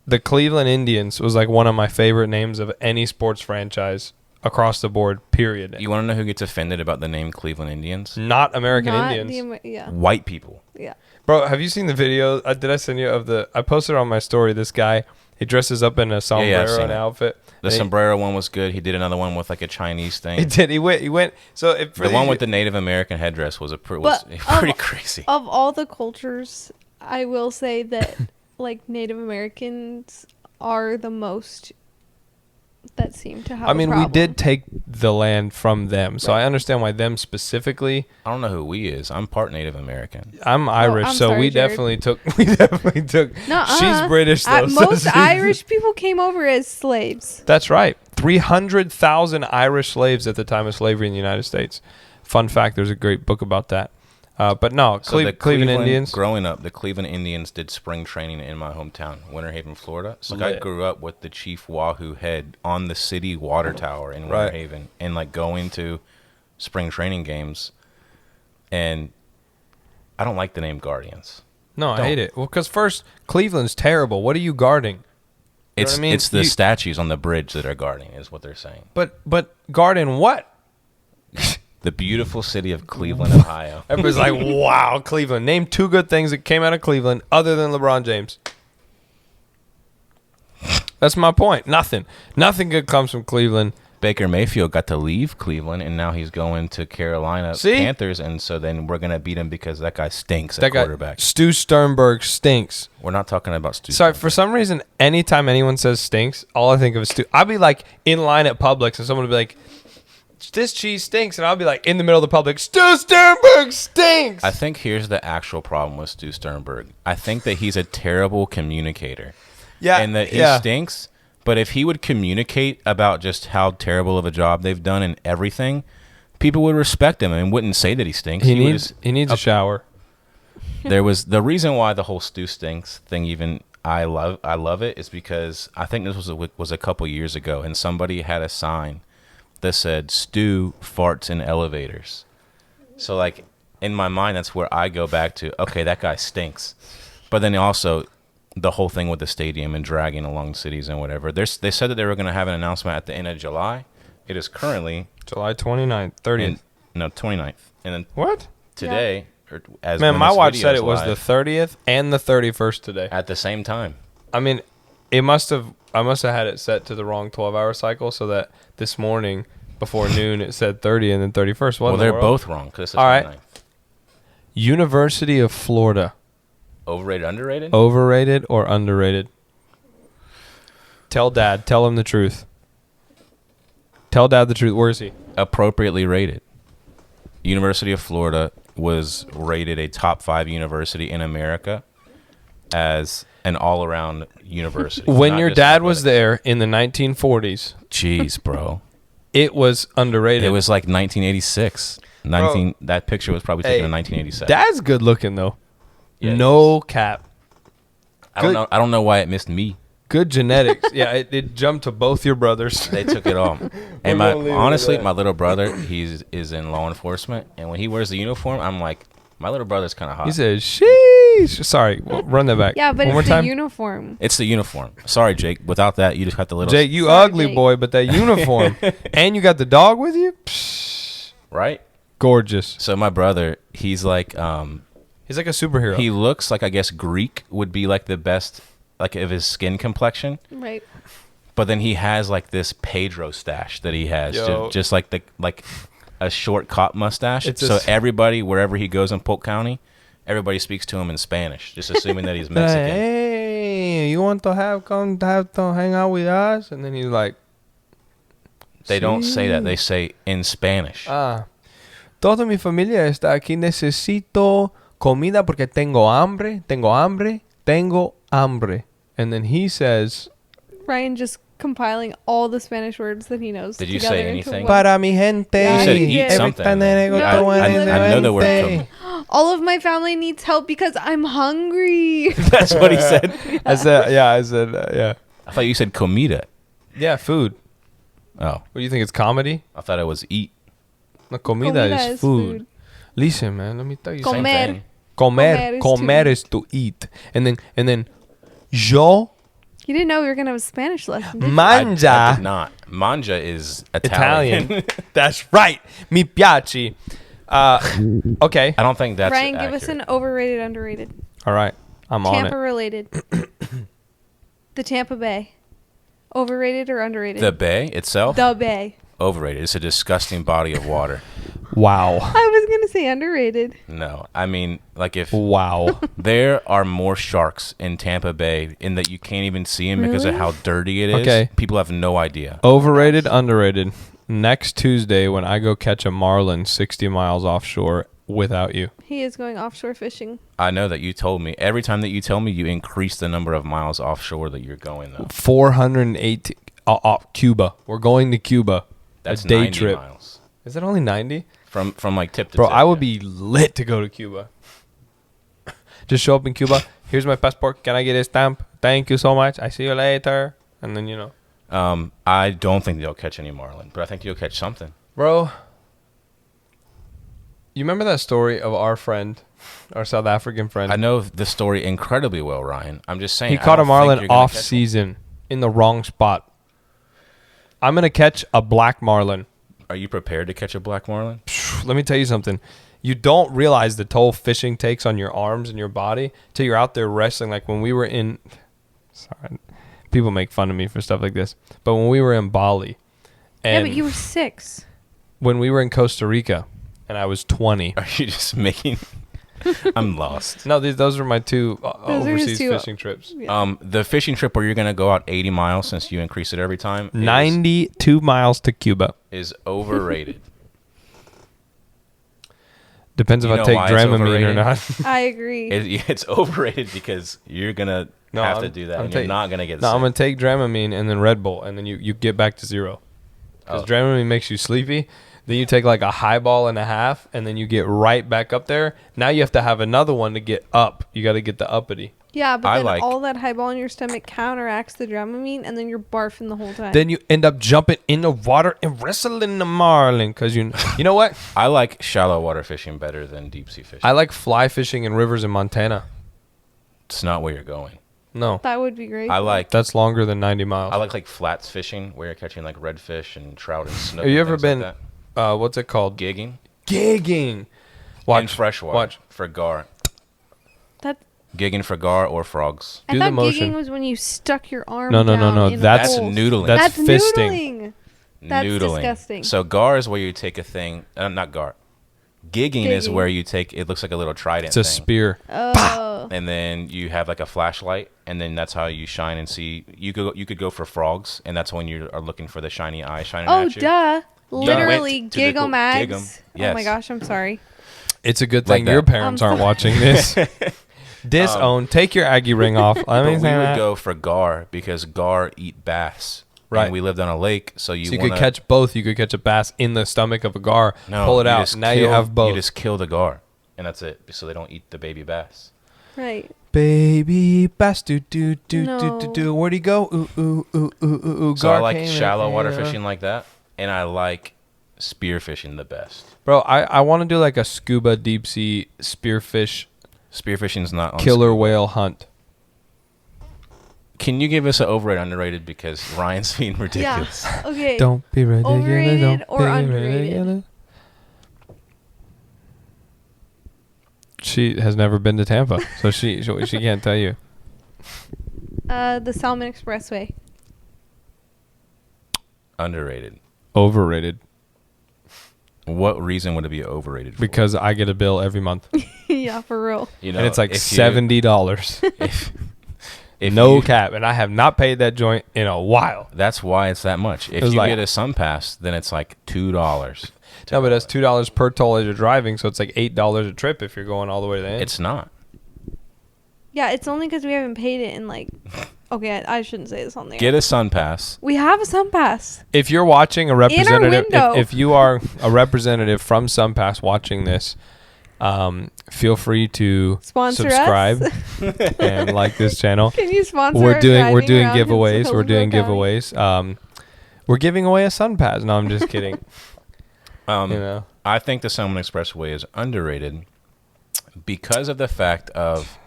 [SPEAKER 2] The Cleveland Indians was like one of my favorite names of any sports franchise across the board, period.
[SPEAKER 3] You want to know who gets offended about the name Cleveland Indians?
[SPEAKER 2] Not American Indians.
[SPEAKER 3] White people.
[SPEAKER 4] Yeah.
[SPEAKER 2] Bro, have you seen the video? Did I send you of the... I posted on my story, this guy, he dresses up in a sombrero and outfit.
[SPEAKER 3] The sombrero one was good. He did another one with like a Chinese thing.
[SPEAKER 2] He did. He went. So
[SPEAKER 3] the one with the Native American headdress was pretty crazy.
[SPEAKER 4] Of all the cultures, I will say that like Native Americans are the most that seem to have.
[SPEAKER 2] I mean,
[SPEAKER 4] a problem.
[SPEAKER 2] we did take the land from them, so I understand why them specifically.
[SPEAKER 3] I don't know who we is. I'm part Native American.
[SPEAKER 2] I'm Irish,
[SPEAKER 4] I'm
[SPEAKER 2] so
[SPEAKER 4] sorry,
[SPEAKER 2] we
[SPEAKER 4] Jared.
[SPEAKER 2] definitely took. She's British though.
[SPEAKER 4] Most Irish people came over as slaves.
[SPEAKER 2] That's right. 300,000 Irish slaves at the time of slavery in the United States. Fun fact: there's a great book about that. But no,
[SPEAKER 3] So
[SPEAKER 2] Cleveland Indians.
[SPEAKER 3] Growing up, the Cleveland Indians did spring training in my hometown, Winter Haven, Florida. So I grew up with the Chief Wahoo head on the city water tower in Winter Haven, and like going to spring training games. And I don't like the name Guardians.
[SPEAKER 2] No, I hate it. Well, because first, Cleveland's terrible. What are you guarding? You know what I mean?
[SPEAKER 3] It's the statues on the bridge that are guarding, is what they're saying.
[SPEAKER 2] But guarding what?
[SPEAKER 3] The beautiful city of Cleveland, Ohio.
[SPEAKER 2] Everybody's like, wow, Cleveland. Name 2 good things that came out of Cleveland other than LeBron James. That's my point. Nothing good comes from Cleveland.
[SPEAKER 3] Baker Mayfield got to leave Cleveland, and now he's going to Carolina Panthers, and so then we're going to beat him because that guy stinks at quarterback.
[SPEAKER 2] Stu Sternberg stinks.
[SPEAKER 3] We're not talking about Stu
[SPEAKER 2] Sorry,
[SPEAKER 3] Sternberg.
[SPEAKER 2] for some reason, anytime anyone says stinks, all I think of is Stu. I'll be like in line at Publix, and someone will be like, this cheese stinks, and I'll be like in the middle of the Publix, Stu Sternberg stinks.
[SPEAKER 3] I think here's the actual problem with Stu Sternberg. I think that he's a terrible communicator.
[SPEAKER 2] Yeah,
[SPEAKER 3] and that he stinks. But if he would communicate about just how terrible of a job they've done and everything, people would respect him and wouldn't say that he stinks.
[SPEAKER 2] He needs a shower.
[SPEAKER 3] There was the reason why the whole Stu stinks thing. Even I love it is because I think this was a couple years ago, and somebody had a sign that said Stu farts in elevators. So like in my mind, that's where I go back to. Okay, that guy stinks. But then also the whole thing with the stadium and dragging along cities and whatever. They said that they were going to have an announcement at the end of July. It is currently
[SPEAKER 2] July 29th, 30th.
[SPEAKER 3] 29th. And then
[SPEAKER 2] what?
[SPEAKER 3] Today, or as
[SPEAKER 2] man,
[SPEAKER 3] when
[SPEAKER 2] my
[SPEAKER 3] this
[SPEAKER 2] watch
[SPEAKER 3] video
[SPEAKER 2] said
[SPEAKER 3] is
[SPEAKER 2] it was
[SPEAKER 3] live,
[SPEAKER 2] the 30th and the 31st today.
[SPEAKER 3] at the same time.
[SPEAKER 2] I mean, I must have had it set to the wrong 12-hour cycle so that this morning before noon it said 30 and then 31st.
[SPEAKER 3] Well, they're both wrong because it's
[SPEAKER 2] all right.
[SPEAKER 3] 29th.
[SPEAKER 2] University of Florida.
[SPEAKER 3] Overrated, underrated?
[SPEAKER 2] Overrated or underrated? Tell Dad. Tell him the truth. Tell Dad the truth. Where is he?
[SPEAKER 3] Appropriately rated. University of Florida was rated a top 5 university in America as an all-around university.
[SPEAKER 2] When your dad was there in the 1940s.
[SPEAKER 3] Jeez, bro.
[SPEAKER 2] It was underrated.
[SPEAKER 3] It was like 1986. That picture was probably taken in 1987.
[SPEAKER 2] Dad's good looking though.
[SPEAKER 3] Yeah,
[SPEAKER 2] no cap.
[SPEAKER 3] I don't know why it missed me.
[SPEAKER 2] Good genetics. Yeah, it jumped to both your brothers.
[SPEAKER 3] They took it all. And my little brother, is in law enforcement, and when he wears the uniform, I'm like, my little brother's kind of hot.
[SPEAKER 2] He says, "Sheesh." Sheesh. Sorry, run that back.
[SPEAKER 4] Yeah, but
[SPEAKER 2] one more
[SPEAKER 4] it's the
[SPEAKER 2] time.
[SPEAKER 4] uniform.
[SPEAKER 3] It's the uniform. Sorry, Jake. Without that, you just got the little
[SPEAKER 2] Jake, you
[SPEAKER 4] Sorry,
[SPEAKER 2] ugly
[SPEAKER 4] Jake.
[SPEAKER 2] boy, but that uniform, and you got the dog with you. Psh,
[SPEAKER 3] right.
[SPEAKER 2] gorgeous.
[SPEAKER 3] So my brother, he's like,
[SPEAKER 2] He's like a superhero.
[SPEAKER 3] he looks like, I guess Greek would be like the best, like of his skin complexion.
[SPEAKER 4] Right.
[SPEAKER 3] But then he has like this Pedro stash that he has,
[SPEAKER 2] Yo.
[SPEAKER 3] just like a short cop mustache.
[SPEAKER 2] It's a
[SPEAKER 3] So
[SPEAKER 2] s-
[SPEAKER 3] everybody, wherever he goes in Polk County, everybody speaks to him in Spanish, just assuming that he's Mexican.
[SPEAKER 2] Hey, you want to come to have to hang out with us? And then he's like,
[SPEAKER 3] They don't say that.
[SPEAKER 2] "Sí."
[SPEAKER 3] They say in Spanish.
[SPEAKER 2] Toda mi familia está aquí. Necesito comida porque tengo hambre. And then he says,
[SPEAKER 4] Ryan just compiling all the Spanish words that he knows.
[SPEAKER 3] Did you
[SPEAKER 4] together
[SPEAKER 3] say
[SPEAKER 4] into
[SPEAKER 3] anything?
[SPEAKER 4] one.
[SPEAKER 2] para mi gente.
[SPEAKER 4] Yeah,
[SPEAKER 3] You said
[SPEAKER 4] he
[SPEAKER 3] eat
[SPEAKER 4] did.
[SPEAKER 3] something.
[SPEAKER 2] Every time
[SPEAKER 4] No,
[SPEAKER 2] go to
[SPEAKER 4] I
[SPEAKER 3] know the word
[SPEAKER 2] Wednesday.
[SPEAKER 4] All of my family needs help because I'm hungry.
[SPEAKER 3] That's what he said.
[SPEAKER 2] I said, yeah.
[SPEAKER 3] I thought you said comida.
[SPEAKER 2] Yeah, food.
[SPEAKER 3] Oh,
[SPEAKER 2] What do you think? It's comedy?
[SPEAKER 3] I thought it was eat.
[SPEAKER 2] No, comida
[SPEAKER 4] Comida
[SPEAKER 2] is food. Listen, man, let me tell you
[SPEAKER 4] Comer.
[SPEAKER 2] something.
[SPEAKER 3] Same thing.
[SPEAKER 2] Comer,
[SPEAKER 4] Comer is
[SPEAKER 2] comer
[SPEAKER 4] to eat.
[SPEAKER 2] is to eat. And then, yo
[SPEAKER 4] You didn't know we were gonna have a Spanish lesson, did you?
[SPEAKER 3] I
[SPEAKER 2] manja
[SPEAKER 3] did not. Manja is Italian.
[SPEAKER 2] Italian. That's right. Mi piaci. Okay.
[SPEAKER 3] I don't think that's
[SPEAKER 4] Ryan,
[SPEAKER 3] accurate.
[SPEAKER 4] give us an overrated, underrated.
[SPEAKER 2] All right. I'm on
[SPEAKER 4] Tampa
[SPEAKER 2] it.
[SPEAKER 4] related. The Tampa Bay. Overrated or underrated?
[SPEAKER 3] The bay itself,
[SPEAKER 4] The Bay.
[SPEAKER 3] overrated. It's a disgusting body of water.
[SPEAKER 2] Wow.
[SPEAKER 4] I was gonna say underrated.
[SPEAKER 3] No, I mean, like if
[SPEAKER 2] Wow.
[SPEAKER 3] there are more sharks in Tampa Bay in that you can't even see them because of
[SPEAKER 4] Really?
[SPEAKER 3] how dirty it is.
[SPEAKER 2] Okay.
[SPEAKER 3] People have no idea.
[SPEAKER 2] Overrated, underrated. Next Tuesday when I go catch a marlin 60 miles offshore without you.
[SPEAKER 4] He is going offshore fishing.
[SPEAKER 3] I know that you told me. Every time that you tell me, you increase the number of miles offshore that you're going, though.
[SPEAKER 2] 480 Cuba. We're going to Cuba.
[SPEAKER 3] That's
[SPEAKER 2] a day
[SPEAKER 3] 90
[SPEAKER 2] trip.
[SPEAKER 3] miles.
[SPEAKER 2] Is it only 90?
[SPEAKER 3] From like tip to
[SPEAKER 2] Bro,
[SPEAKER 3] tip.
[SPEAKER 2] I would
[SPEAKER 3] yeah.
[SPEAKER 2] be lit to go to Cuba. Just show up in Cuba. Here's my passport. Can I get a stamp? Thank you so much. I see you later. And then,
[SPEAKER 3] I don't think they'll catch any marlin, but I think you'll catch something.
[SPEAKER 2] Bro, you remember that story of our friend, our South African friend?
[SPEAKER 3] I know the story incredibly well, Ryan. I'm just saying.
[SPEAKER 2] He
[SPEAKER 3] I
[SPEAKER 2] caught a
[SPEAKER 3] don't think
[SPEAKER 2] marlin
[SPEAKER 3] you're gonna
[SPEAKER 2] off
[SPEAKER 3] catch one.
[SPEAKER 2] season in the wrong spot. I'm going to catch a black marlin.
[SPEAKER 3] Are you prepared to catch a black marlin?
[SPEAKER 2] Let me tell you something. You don't realize the toll fishing takes on your arms and your body till you're out there wrestling. Like when we were in, sorry, people make fun of me for stuff like this. But when we were in Bali,
[SPEAKER 4] Yeah,
[SPEAKER 2] and
[SPEAKER 4] but you were 6.
[SPEAKER 2] when we were in Costa Rica, and I was 20.
[SPEAKER 3] Are you just making? I'm lost.
[SPEAKER 2] No, those are my two
[SPEAKER 4] Those are his
[SPEAKER 2] overseas
[SPEAKER 4] two-
[SPEAKER 2] fishing trips.
[SPEAKER 3] The fishing trip where you're gonna go out 80 miles since you increase it every time
[SPEAKER 2] 92 miles to Cuba.
[SPEAKER 3] is overrated.
[SPEAKER 2] Depends if
[SPEAKER 3] You
[SPEAKER 2] I
[SPEAKER 3] know
[SPEAKER 2] take
[SPEAKER 3] why it's
[SPEAKER 2] Dramamine or
[SPEAKER 3] overrated?
[SPEAKER 2] not.
[SPEAKER 4] I agree.
[SPEAKER 3] It's overrated because you're gonna have to do that. And you're not gonna get
[SPEAKER 2] No,
[SPEAKER 3] sick.
[SPEAKER 2] I'm gonna take Dramamine and then Red Bull, and then you get back to zero. Because
[SPEAKER 3] Oh.
[SPEAKER 2] Dramamine makes you sleepy. Then you take like a highball and a half, and then you get right back up there. Now you have to have another one to get up. You got to get the uppity.
[SPEAKER 4] Yeah, but
[SPEAKER 3] I
[SPEAKER 4] then
[SPEAKER 3] like-
[SPEAKER 4] all that highball in your stomach counteracts the Dramamine, and then you're barfing the whole time.
[SPEAKER 2] Then you end up jumping in the water and wrestling the marlin. Because you know what?
[SPEAKER 3] I like shallow water fishing better than deep sea fishing.
[SPEAKER 2] I like fly fishing in rivers in Montana.
[SPEAKER 3] It's not where you're going.
[SPEAKER 2] No,
[SPEAKER 4] That would be great.
[SPEAKER 3] I like
[SPEAKER 2] that's longer than 90 miles.
[SPEAKER 3] I like flats fishing where you're catching like redfish and trout and snook.
[SPEAKER 2] Have you
[SPEAKER 3] and
[SPEAKER 2] ever
[SPEAKER 3] things
[SPEAKER 2] been?
[SPEAKER 3] like that.
[SPEAKER 2] What's it called?
[SPEAKER 3] Gigging?
[SPEAKER 2] Gigging.
[SPEAKER 3] In freshwater.
[SPEAKER 2] Watch.
[SPEAKER 3] For gar.
[SPEAKER 4] That
[SPEAKER 3] Gigging for gar or frogs.
[SPEAKER 4] I
[SPEAKER 2] Do the
[SPEAKER 4] thought
[SPEAKER 2] motion.
[SPEAKER 4] gigging was when you stuck your arm.
[SPEAKER 2] No.
[SPEAKER 4] down in a
[SPEAKER 3] That's
[SPEAKER 4] hole.
[SPEAKER 3] noodling.
[SPEAKER 2] That's fisting.
[SPEAKER 4] noodling. That's
[SPEAKER 3] Noodling.
[SPEAKER 4] disgusting.
[SPEAKER 3] So gar is where you take a thing. Not gar. Gigging is
[SPEAKER 4] Gigging.
[SPEAKER 3] where you take. It looks like a little trident.
[SPEAKER 2] It's a
[SPEAKER 3] thing.
[SPEAKER 2] spear.
[SPEAKER 4] Oh,
[SPEAKER 3] And then you have like a flashlight, and then that's how you shine and see. You could go for frogs, and that's when you are looking for the shiny eye shining
[SPEAKER 4] oh,
[SPEAKER 3] at you.
[SPEAKER 4] duh!
[SPEAKER 3] went
[SPEAKER 4] Literally,
[SPEAKER 3] to the
[SPEAKER 4] giggle
[SPEAKER 3] Gig 'em.
[SPEAKER 4] mags. Oh my
[SPEAKER 3] Yes.
[SPEAKER 4] gosh, I'm sorry.
[SPEAKER 2] It's a good
[SPEAKER 3] Like
[SPEAKER 2] thing your
[SPEAKER 3] that.
[SPEAKER 2] parents aren't watching this. Disown. Take your Aggie ring off. Let
[SPEAKER 3] But
[SPEAKER 2] me
[SPEAKER 3] we
[SPEAKER 2] say
[SPEAKER 3] would
[SPEAKER 2] that.
[SPEAKER 3] go for gar because gar eat bass.
[SPEAKER 2] Right.
[SPEAKER 3] And we lived on a lake, so you
[SPEAKER 2] So you
[SPEAKER 3] wanna,
[SPEAKER 2] could catch both. You could catch a bass in the stomach of a gar,
[SPEAKER 3] no,
[SPEAKER 2] pull it
[SPEAKER 3] you
[SPEAKER 2] out.
[SPEAKER 3] just
[SPEAKER 2] Now you
[SPEAKER 3] kill-
[SPEAKER 2] have both.
[SPEAKER 3] You just kill the gar, and that's it. So they don't eat the baby bass.
[SPEAKER 4] Right.
[SPEAKER 2] Baby bass, do do do do do
[SPEAKER 4] No.
[SPEAKER 2] do. Where'd he go? Ooh ooh ooh ooh ooh ooh.
[SPEAKER 3] So I
[SPEAKER 2] Gar
[SPEAKER 3] like
[SPEAKER 2] came
[SPEAKER 3] shallow
[SPEAKER 2] in,
[SPEAKER 3] water
[SPEAKER 2] yeah.
[SPEAKER 3] fishing like that, and I like spear fishing the best.
[SPEAKER 2] Bro, I want to do like a scuba deep sea spearfish
[SPEAKER 3] Spearfishing's not on
[SPEAKER 2] Killer
[SPEAKER 3] Scuba.
[SPEAKER 2] whale hunt.
[SPEAKER 3] Can you give us an overrated, underrated? Because Ryan's being
[SPEAKER 4] Yeah.
[SPEAKER 3] ridiculous.
[SPEAKER 4] Okay.
[SPEAKER 2] Don't be ridiculous.
[SPEAKER 4] Overrated
[SPEAKER 2] don't
[SPEAKER 4] or
[SPEAKER 2] be
[SPEAKER 4] underrated?
[SPEAKER 2] ridiculous. She has never been to Tampa, so she can't tell you.
[SPEAKER 4] The Selmon Expressway.
[SPEAKER 3] Underrated.
[SPEAKER 2] Overrated
[SPEAKER 3] What reason would it be overrated for?
[SPEAKER 2] because I get a bill every month,
[SPEAKER 4] Yeah, for real.
[SPEAKER 3] You know,
[SPEAKER 2] and it's like
[SPEAKER 3] if you-
[SPEAKER 2] $70.
[SPEAKER 3] if
[SPEAKER 2] No
[SPEAKER 3] you-
[SPEAKER 2] cap, and I have not paid that joint in a while.
[SPEAKER 3] That's why it's that much. If
[SPEAKER 2] It's
[SPEAKER 3] you
[SPEAKER 2] like-
[SPEAKER 3] get a Sun Pass, then it's like $2.
[SPEAKER 2] No, but that's $2 per toll as you're driving, so it's like $8 a trip if you're going all the way to the end.
[SPEAKER 3] It's not.
[SPEAKER 4] Yeah, it's only because we haven't paid it in like. Okay, I shouldn't say this on there.
[SPEAKER 3] Get a Sun Pass.
[SPEAKER 4] We have a Sun Pass.
[SPEAKER 2] If you're watching a representative,
[SPEAKER 4] window.
[SPEAKER 2] if you are a representative from SunPass watching this, feel free to
[SPEAKER 4] Sponsor
[SPEAKER 2] subscribe
[SPEAKER 4] us.
[SPEAKER 2] and like this channel.
[SPEAKER 4] Can you sponsor?
[SPEAKER 2] We're
[SPEAKER 4] our
[SPEAKER 2] doing
[SPEAKER 4] driving around
[SPEAKER 2] giveaways. We're doing
[SPEAKER 4] Hillsborough County?
[SPEAKER 2] giveaways. We're giving away a SunPass. No, I'm just kidding. You know,
[SPEAKER 3] I think the Selmon Expressway is underrated because of the fact of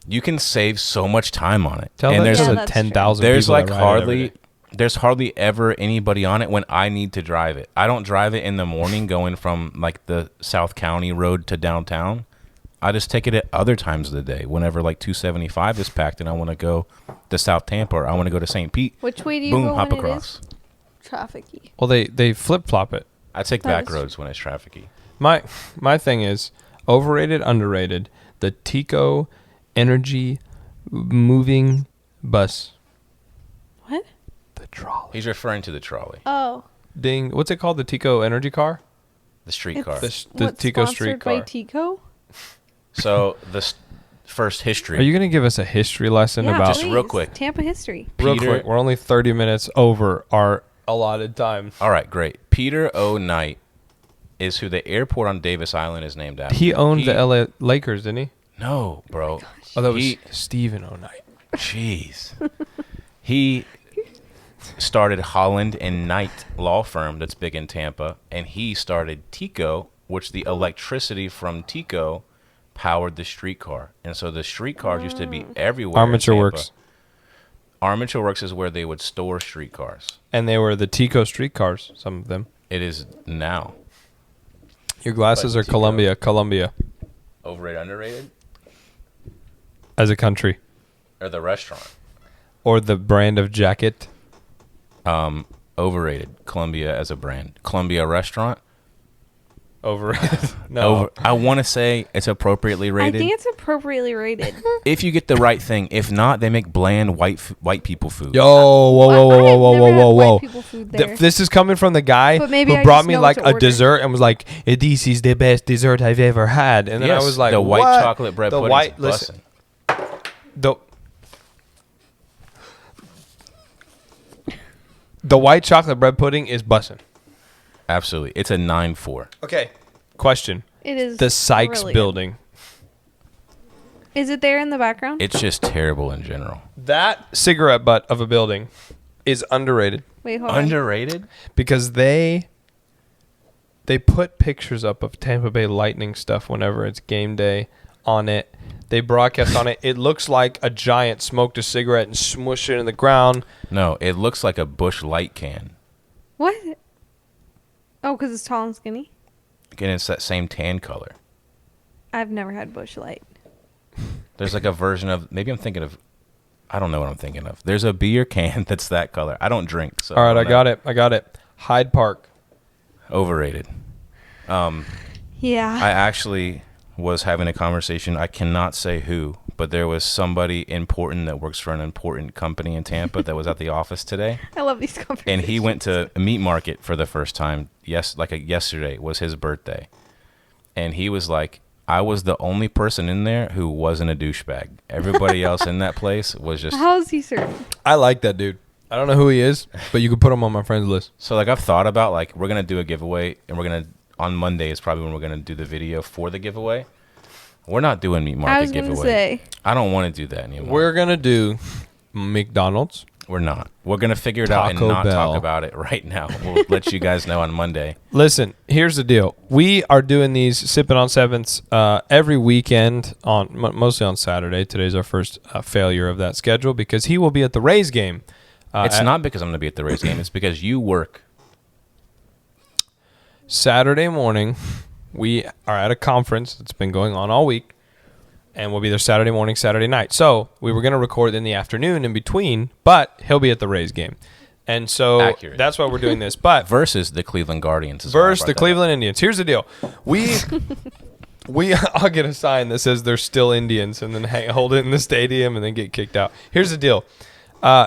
[SPEAKER 3] you can save so much time on it.
[SPEAKER 2] tell
[SPEAKER 3] and
[SPEAKER 2] that
[SPEAKER 3] there's
[SPEAKER 2] to
[SPEAKER 4] Yeah,
[SPEAKER 2] the
[SPEAKER 4] that's
[SPEAKER 2] 10,000
[SPEAKER 3] there's
[SPEAKER 2] people
[SPEAKER 3] like
[SPEAKER 2] that ride it every
[SPEAKER 3] hardly
[SPEAKER 2] day.
[SPEAKER 3] there's hardly ever anybody on it when I need to drive it. I don't drive it in the morning going from like the South County road to downtown. I just take it at other times of the day whenever like 275 is packed and I want to go to South Tampa or I want to go to St. Pete.
[SPEAKER 4] Which way do you
[SPEAKER 3] Boom,
[SPEAKER 4] go
[SPEAKER 3] hop
[SPEAKER 4] when
[SPEAKER 3] across.
[SPEAKER 4] it is trafficy?
[SPEAKER 2] Well, they flip flop it.
[SPEAKER 3] I take
[SPEAKER 4] That
[SPEAKER 3] back
[SPEAKER 4] is
[SPEAKER 3] roads when it's trafficy.
[SPEAKER 2] My thing is overrated, underrated. The TECO energy moving bus.
[SPEAKER 4] What?
[SPEAKER 2] The trolley.
[SPEAKER 3] He's referring to the trolley,
[SPEAKER 4] Oh,
[SPEAKER 2] Ding. What's it called? The TECO energy car?
[SPEAKER 3] the streetcar.
[SPEAKER 2] The
[SPEAKER 4] what's
[SPEAKER 2] TECO
[SPEAKER 4] sponsored by
[SPEAKER 2] streetcar.
[SPEAKER 4] TECO?
[SPEAKER 3] So the first history.
[SPEAKER 2] Are you going to give us a history lesson
[SPEAKER 4] Yeah,
[SPEAKER 2] about
[SPEAKER 3] Just real
[SPEAKER 4] please.
[SPEAKER 3] quick.
[SPEAKER 4] Tampa history.
[SPEAKER 2] real
[SPEAKER 3] Peter-
[SPEAKER 2] quick? We're only 30 minutes over our allotted time.
[SPEAKER 3] All right, great. Peter O. Knight is who the airport on Davis Island is named after.
[SPEAKER 2] He owned the LA Lakers, didn't he?
[SPEAKER 3] No, bro.
[SPEAKER 2] Oh, that was
[SPEAKER 3] He-
[SPEAKER 2] Stephen O'Knight.
[SPEAKER 3] Jeez. He started Holland and Knight law firm that's big in Tampa, and he started TECO, which the electricity from TECO powered the streetcar. And so the streetcars used to be everywhere. in
[SPEAKER 2] Armature
[SPEAKER 3] Tampa.
[SPEAKER 2] Works.
[SPEAKER 3] Armature Works is where they would store streetcars.
[SPEAKER 2] And they were the TECO streetcars, some of them.
[SPEAKER 3] It is now.
[SPEAKER 2] Your glasses
[SPEAKER 3] But
[SPEAKER 2] are
[SPEAKER 3] TECO.
[SPEAKER 2] Columbia
[SPEAKER 3] Overrated, underrated?
[SPEAKER 2] as a country.
[SPEAKER 3] Or the restaurant?
[SPEAKER 2] Or the brand of jacket.
[SPEAKER 3] Overrated. Columbia as a brand. Columbia restaurant?
[SPEAKER 2] Overrated. No.
[SPEAKER 3] I want to say it's appropriately
[SPEAKER 4] I
[SPEAKER 3] rated.
[SPEAKER 4] think it's appropriately rated.
[SPEAKER 3] If you get the right thing. If not, they make bland white people food.
[SPEAKER 2] Yo, whoa, whoa, whoa, whoa, whoa, whoa, whoa, whoa.
[SPEAKER 4] People food there.
[SPEAKER 2] This is coming from the guy
[SPEAKER 4] But maybe
[SPEAKER 2] who
[SPEAKER 4] I
[SPEAKER 2] brought
[SPEAKER 4] just
[SPEAKER 2] me
[SPEAKER 4] know
[SPEAKER 2] like
[SPEAKER 4] what to
[SPEAKER 2] a
[SPEAKER 4] order.
[SPEAKER 2] dessert and was like, "This is the best dessert I've ever had." And then
[SPEAKER 3] Yes,
[SPEAKER 2] I was like,
[SPEAKER 3] the white
[SPEAKER 2] "What?"
[SPEAKER 3] chocolate bread
[SPEAKER 2] the
[SPEAKER 3] pudding's
[SPEAKER 2] white, listen, the white chocolate bread pudding is bussin'.
[SPEAKER 3] Absolutely. It's a 9-4.
[SPEAKER 2] Okay. Question.
[SPEAKER 4] It is
[SPEAKER 2] The Sykes
[SPEAKER 4] really good.
[SPEAKER 2] Building.
[SPEAKER 4] Is it there in the background?
[SPEAKER 3] It's just terrible in general.
[SPEAKER 2] That cigarette butt of a building is underrated
[SPEAKER 4] Wait, hold on.
[SPEAKER 3] Underrated?
[SPEAKER 2] because they put pictures up of Tampa Bay Lightning stuff whenever it's game day on it. They broadcast on it. It looks like a giant smoked a cigarette and smushed it in the ground.
[SPEAKER 3] No, it looks like a Busch Light can.
[SPEAKER 4] What? Oh, because it's tall and skinny.
[SPEAKER 3] Again, it's that same tan color.
[SPEAKER 4] I've never had Busch Light.
[SPEAKER 3] There's like a version of, maybe I'm thinking of, I don't know what I'm thinking of. There's a beer can that's that color. I don't drink. So
[SPEAKER 2] All right, I got it. Hyde Park.
[SPEAKER 3] Overrated.
[SPEAKER 4] Yeah.
[SPEAKER 3] I actually was having a conversation. I cannot say who, but there was somebody important that works for an important company in Tampa that was at the office today.
[SPEAKER 4] I love these conversations.
[SPEAKER 3] And he went to a meat market for the first time. Yesterday was his birthday. And he was like, I was the only person in there who wasn't a douchebag. Everybody else in that place was just.
[SPEAKER 4] How is he serving?
[SPEAKER 2] I like that dude. I don't know who he is, but you could put him on my friends list.
[SPEAKER 3] So like I've thought about like we're gonna do a giveaway and we're gonna on Monday is probably when we're gonna do the video for the giveaway. We're not doing meat
[SPEAKER 4] I
[SPEAKER 3] market
[SPEAKER 4] was going to
[SPEAKER 3] giveaway.
[SPEAKER 4] say.
[SPEAKER 3] I don't want to do that anymore.
[SPEAKER 2] We're gonna do McDonald's,
[SPEAKER 3] We're not. We're going to figure it out and
[SPEAKER 2] Taco
[SPEAKER 3] not
[SPEAKER 2] Bell.
[SPEAKER 3] talk about it right now. We'll let you guys know on Monday.
[SPEAKER 2] Listen, here's the deal. We are doing these Sippin' on Sevenths every weekend, mostly on Saturday. Today's our first failure of that schedule because he will be at the Rays game.
[SPEAKER 3] It's not because I'm going to be at the Rays game. It's because you work.
[SPEAKER 2] Saturday morning, we are at a conference that's been going on all week, and we'll be there Saturday morning, Saturday night. So we were going to record in the afternoon in between, but he'll be at the Rays game. And so
[SPEAKER 3] Accurate.
[SPEAKER 2] that's why we're doing this. But
[SPEAKER 3] Versus the Cleveland Guardians. is why I
[SPEAKER 2] versus
[SPEAKER 3] brought
[SPEAKER 2] the
[SPEAKER 3] that
[SPEAKER 2] Cleveland Indians. Here's the deal. I'll get a sign that says they're still Indians and then hold it in the stadium and then get kicked out. Here's the deal.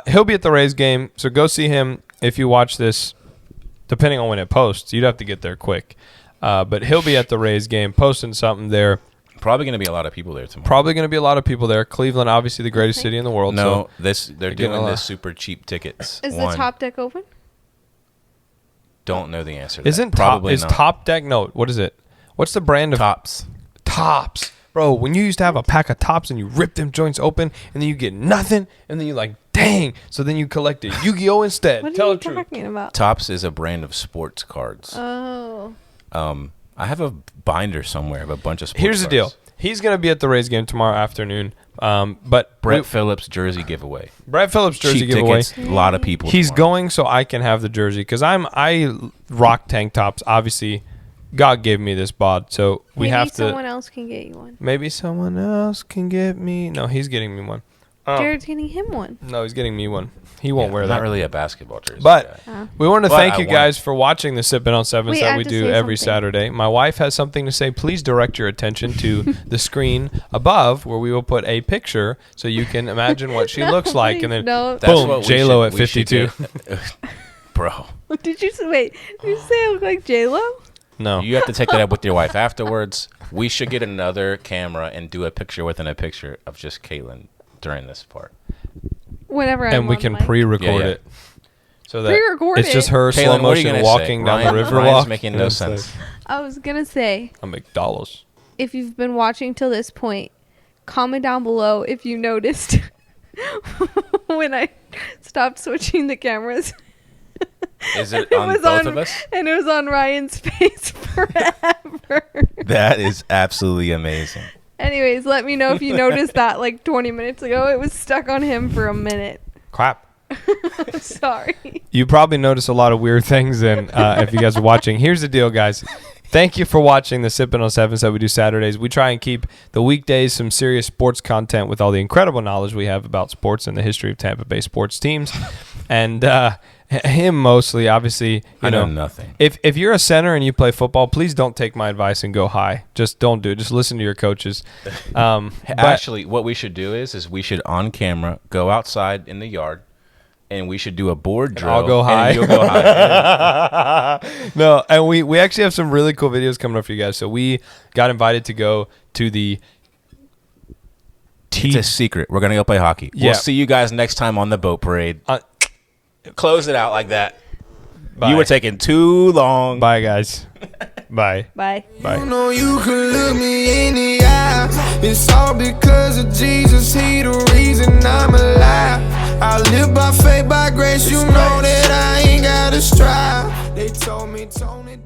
[SPEAKER 2] He'll be at the Rays game, so go see him if you watch this. Depending on when it posts, you'd have to get there quick. But he'll be at the Rays game, posting something there.
[SPEAKER 3] Probably going to be a lot of people there tomorrow.
[SPEAKER 2] Probably going to be a lot of people there. Cleveland, obviously the greatest city in the world.
[SPEAKER 3] No,
[SPEAKER 2] so
[SPEAKER 3] they're doing this super cheap tickets.
[SPEAKER 4] Is the top deck open?
[SPEAKER 3] Don't know the answer to
[SPEAKER 2] Isn't
[SPEAKER 3] that. Probably not.
[SPEAKER 2] Top Deck? No, what is it? What's the brand of
[SPEAKER 3] Tops?
[SPEAKER 2] Tops? Bro, when you used to have a pack of Tops and you rip them joints open and then you get nothing and then you're like, dang. So then you collected Yu-Gi-Oh instead.
[SPEAKER 4] What
[SPEAKER 2] Tell
[SPEAKER 4] are you
[SPEAKER 2] the truth.
[SPEAKER 4] talking about?
[SPEAKER 3] Tops is a brand of sports cards.
[SPEAKER 4] Oh.
[SPEAKER 3] I have a binder somewhere of a bunch of sports
[SPEAKER 2] Here's the deal.
[SPEAKER 3] cards.
[SPEAKER 2] He's going to be at the Rays game tomorrow afternoon. But
[SPEAKER 3] Brett Phillips jersey giveaway.
[SPEAKER 2] Brett Phillips jersey
[SPEAKER 3] Cheap
[SPEAKER 2] giveaway.
[SPEAKER 3] tickets. A lot of people.
[SPEAKER 2] He's
[SPEAKER 3] tomorrow.
[SPEAKER 2] going so I can have the jersey because I rock tank tops. Obviously, God gave me this bod, so we
[SPEAKER 4] Maybe
[SPEAKER 2] have to.
[SPEAKER 4] someone else can get you one.
[SPEAKER 2] Maybe someone else can get me. No, he's getting me one.
[SPEAKER 4] Jared's getting him one.
[SPEAKER 2] No, he's getting me one. He won't
[SPEAKER 3] Yeah,
[SPEAKER 2] wear
[SPEAKER 3] I'm
[SPEAKER 2] that.
[SPEAKER 3] not really a basketball jersey
[SPEAKER 2] But
[SPEAKER 3] guy.
[SPEAKER 2] we want to
[SPEAKER 3] But
[SPEAKER 2] thank
[SPEAKER 3] I
[SPEAKER 2] you
[SPEAKER 3] want
[SPEAKER 2] guys for watching the Sippin' on Sevens
[SPEAKER 4] Wait, I
[SPEAKER 2] that
[SPEAKER 4] have
[SPEAKER 2] we
[SPEAKER 4] to
[SPEAKER 2] do
[SPEAKER 4] say
[SPEAKER 2] every
[SPEAKER 4] something.
[SPEAKER 2] Saturday. My wife has something to say. Please direct your attention to the screen above where we will put a picture so you can imagine what she looks like. And then
[SPEAKER 4] No.
[SPEAKER 3] That's
[SPEAKER 2] boom,
[SPEAKER 3] what we
[SPEAKER 2] J-Lo
[SPEAKER 3] should-
[SPEAKER 2] at
[SPEAKER 3] we should
[SPEAKER 2] 52.
[SPEAKER 3] do. Bro,
[SPEAKER 4] Did you wait? Did you say I look like J-Lo?
[SPEAKER 2] No.
[SPEAKER 3] you have to take that up with your wife afterwards. We should get another camera and do a picture within a picture of just Caitlin during this part.
[SPEAKER 4] Whenever I'm
[SPEAKER 2] And we
[SPEAKER 4] on
[SPEAKER 2] can
[SPEAKER 4] mic.
[SPEAKER 2] pre-record
[SPEAKER 3] Yeah, yeah.
[SPEAKER 2] it. So that
[SPEAKER 4] Pre-record
[SPEAKER 2] it's just
[SPEAKER 4] it?
[SPEAKER 2] her
[SPEAKER 3] Caitlin,
[SPEAKER 2] slow
[SPEAKER 3] what are you
[SPEAKER 2] motion
[SPEAKER 3] gonna
[SPEAKER 2] walking
[SPEAKER 3] say?
[SPEAKER 2] down the river
[SPEAKER 3] Ryan's
[SPEAKER 2] walk.
[SPEAKER 3] making no sense.
[SPEAKER 4] I was gonna say,
[SPEAKER 2] A McDonald's.
[SPEAKER 4] if you've been watching till this point, comment down below if you noticed when I stopped switching the cameras.
[SPEAKER 3] Is it
[SPEAKER 4] It
[SPEAKER 3] on
[SPEAKER 4] was
[SPEAKER 3] both
[SPEAKER 4] on-
[SPEAKER 3] of us?
[SPEAKER 4] And it was on Ryan's face forever.
[SPEAKER 3] That is absolutely amazing.
[SPEAKER 4] Anyways, let me know if you noticed that like 20 minutes ago. It was stuck on him for a minute.
[SPEAKER 2] Crap.
[SPEAKER 4] Sorry.
[SPEAKER 2] You probably notice a lot of weird things, and if you guys are watching, here's the deal, guys. Thank you for watching the Sippin' on Sevens that we do Saturdays. We try and keep the weekdays some serious sports content with all the incredible knowledge we have about sports and the history of Tampa Bay sports teams. And him mostly, obviously,
[SPEAKER 3] I know nothing.
[SPEAKER 2] If you're a center and you play football, please don't take my advice and go high. Just don't do it. Just listen to your coaches. But
[SPEAKER 3] Actually, what we should do is we should on camera go outside in the yard, and we should do a board drill.
[SPEAKER 2] I'll go
[SPEAKER 3] and
[SPEAKER 2] high.
[SPEAKER 3] you'll go high.
[SPEAKER 2] No, and we actually have some really cool videos coming up for you guys. So we got invited to go to the
[SPEAKER 3] It's a secret. We're gonna go play hockey.
[SPEAKER 2] Yeah.
[SPEAKER 3] We'll see you guys next time on the boat parade. Close it out like that.
[SPEAKER 2] Bye.
[SPEAKER 3] You were taking too long.
[SPEAKER 2] Bye, guys. Bye.
[SPEAKER 4] Bye.
[SPEAKER 2] Bye.
[SPEAKER 1] You know you can look me in the eye. It's all because of Jesus. He the reason I'm alive. I live by faith, by grace. You know that I ain't gotta strive. They told me, Tony.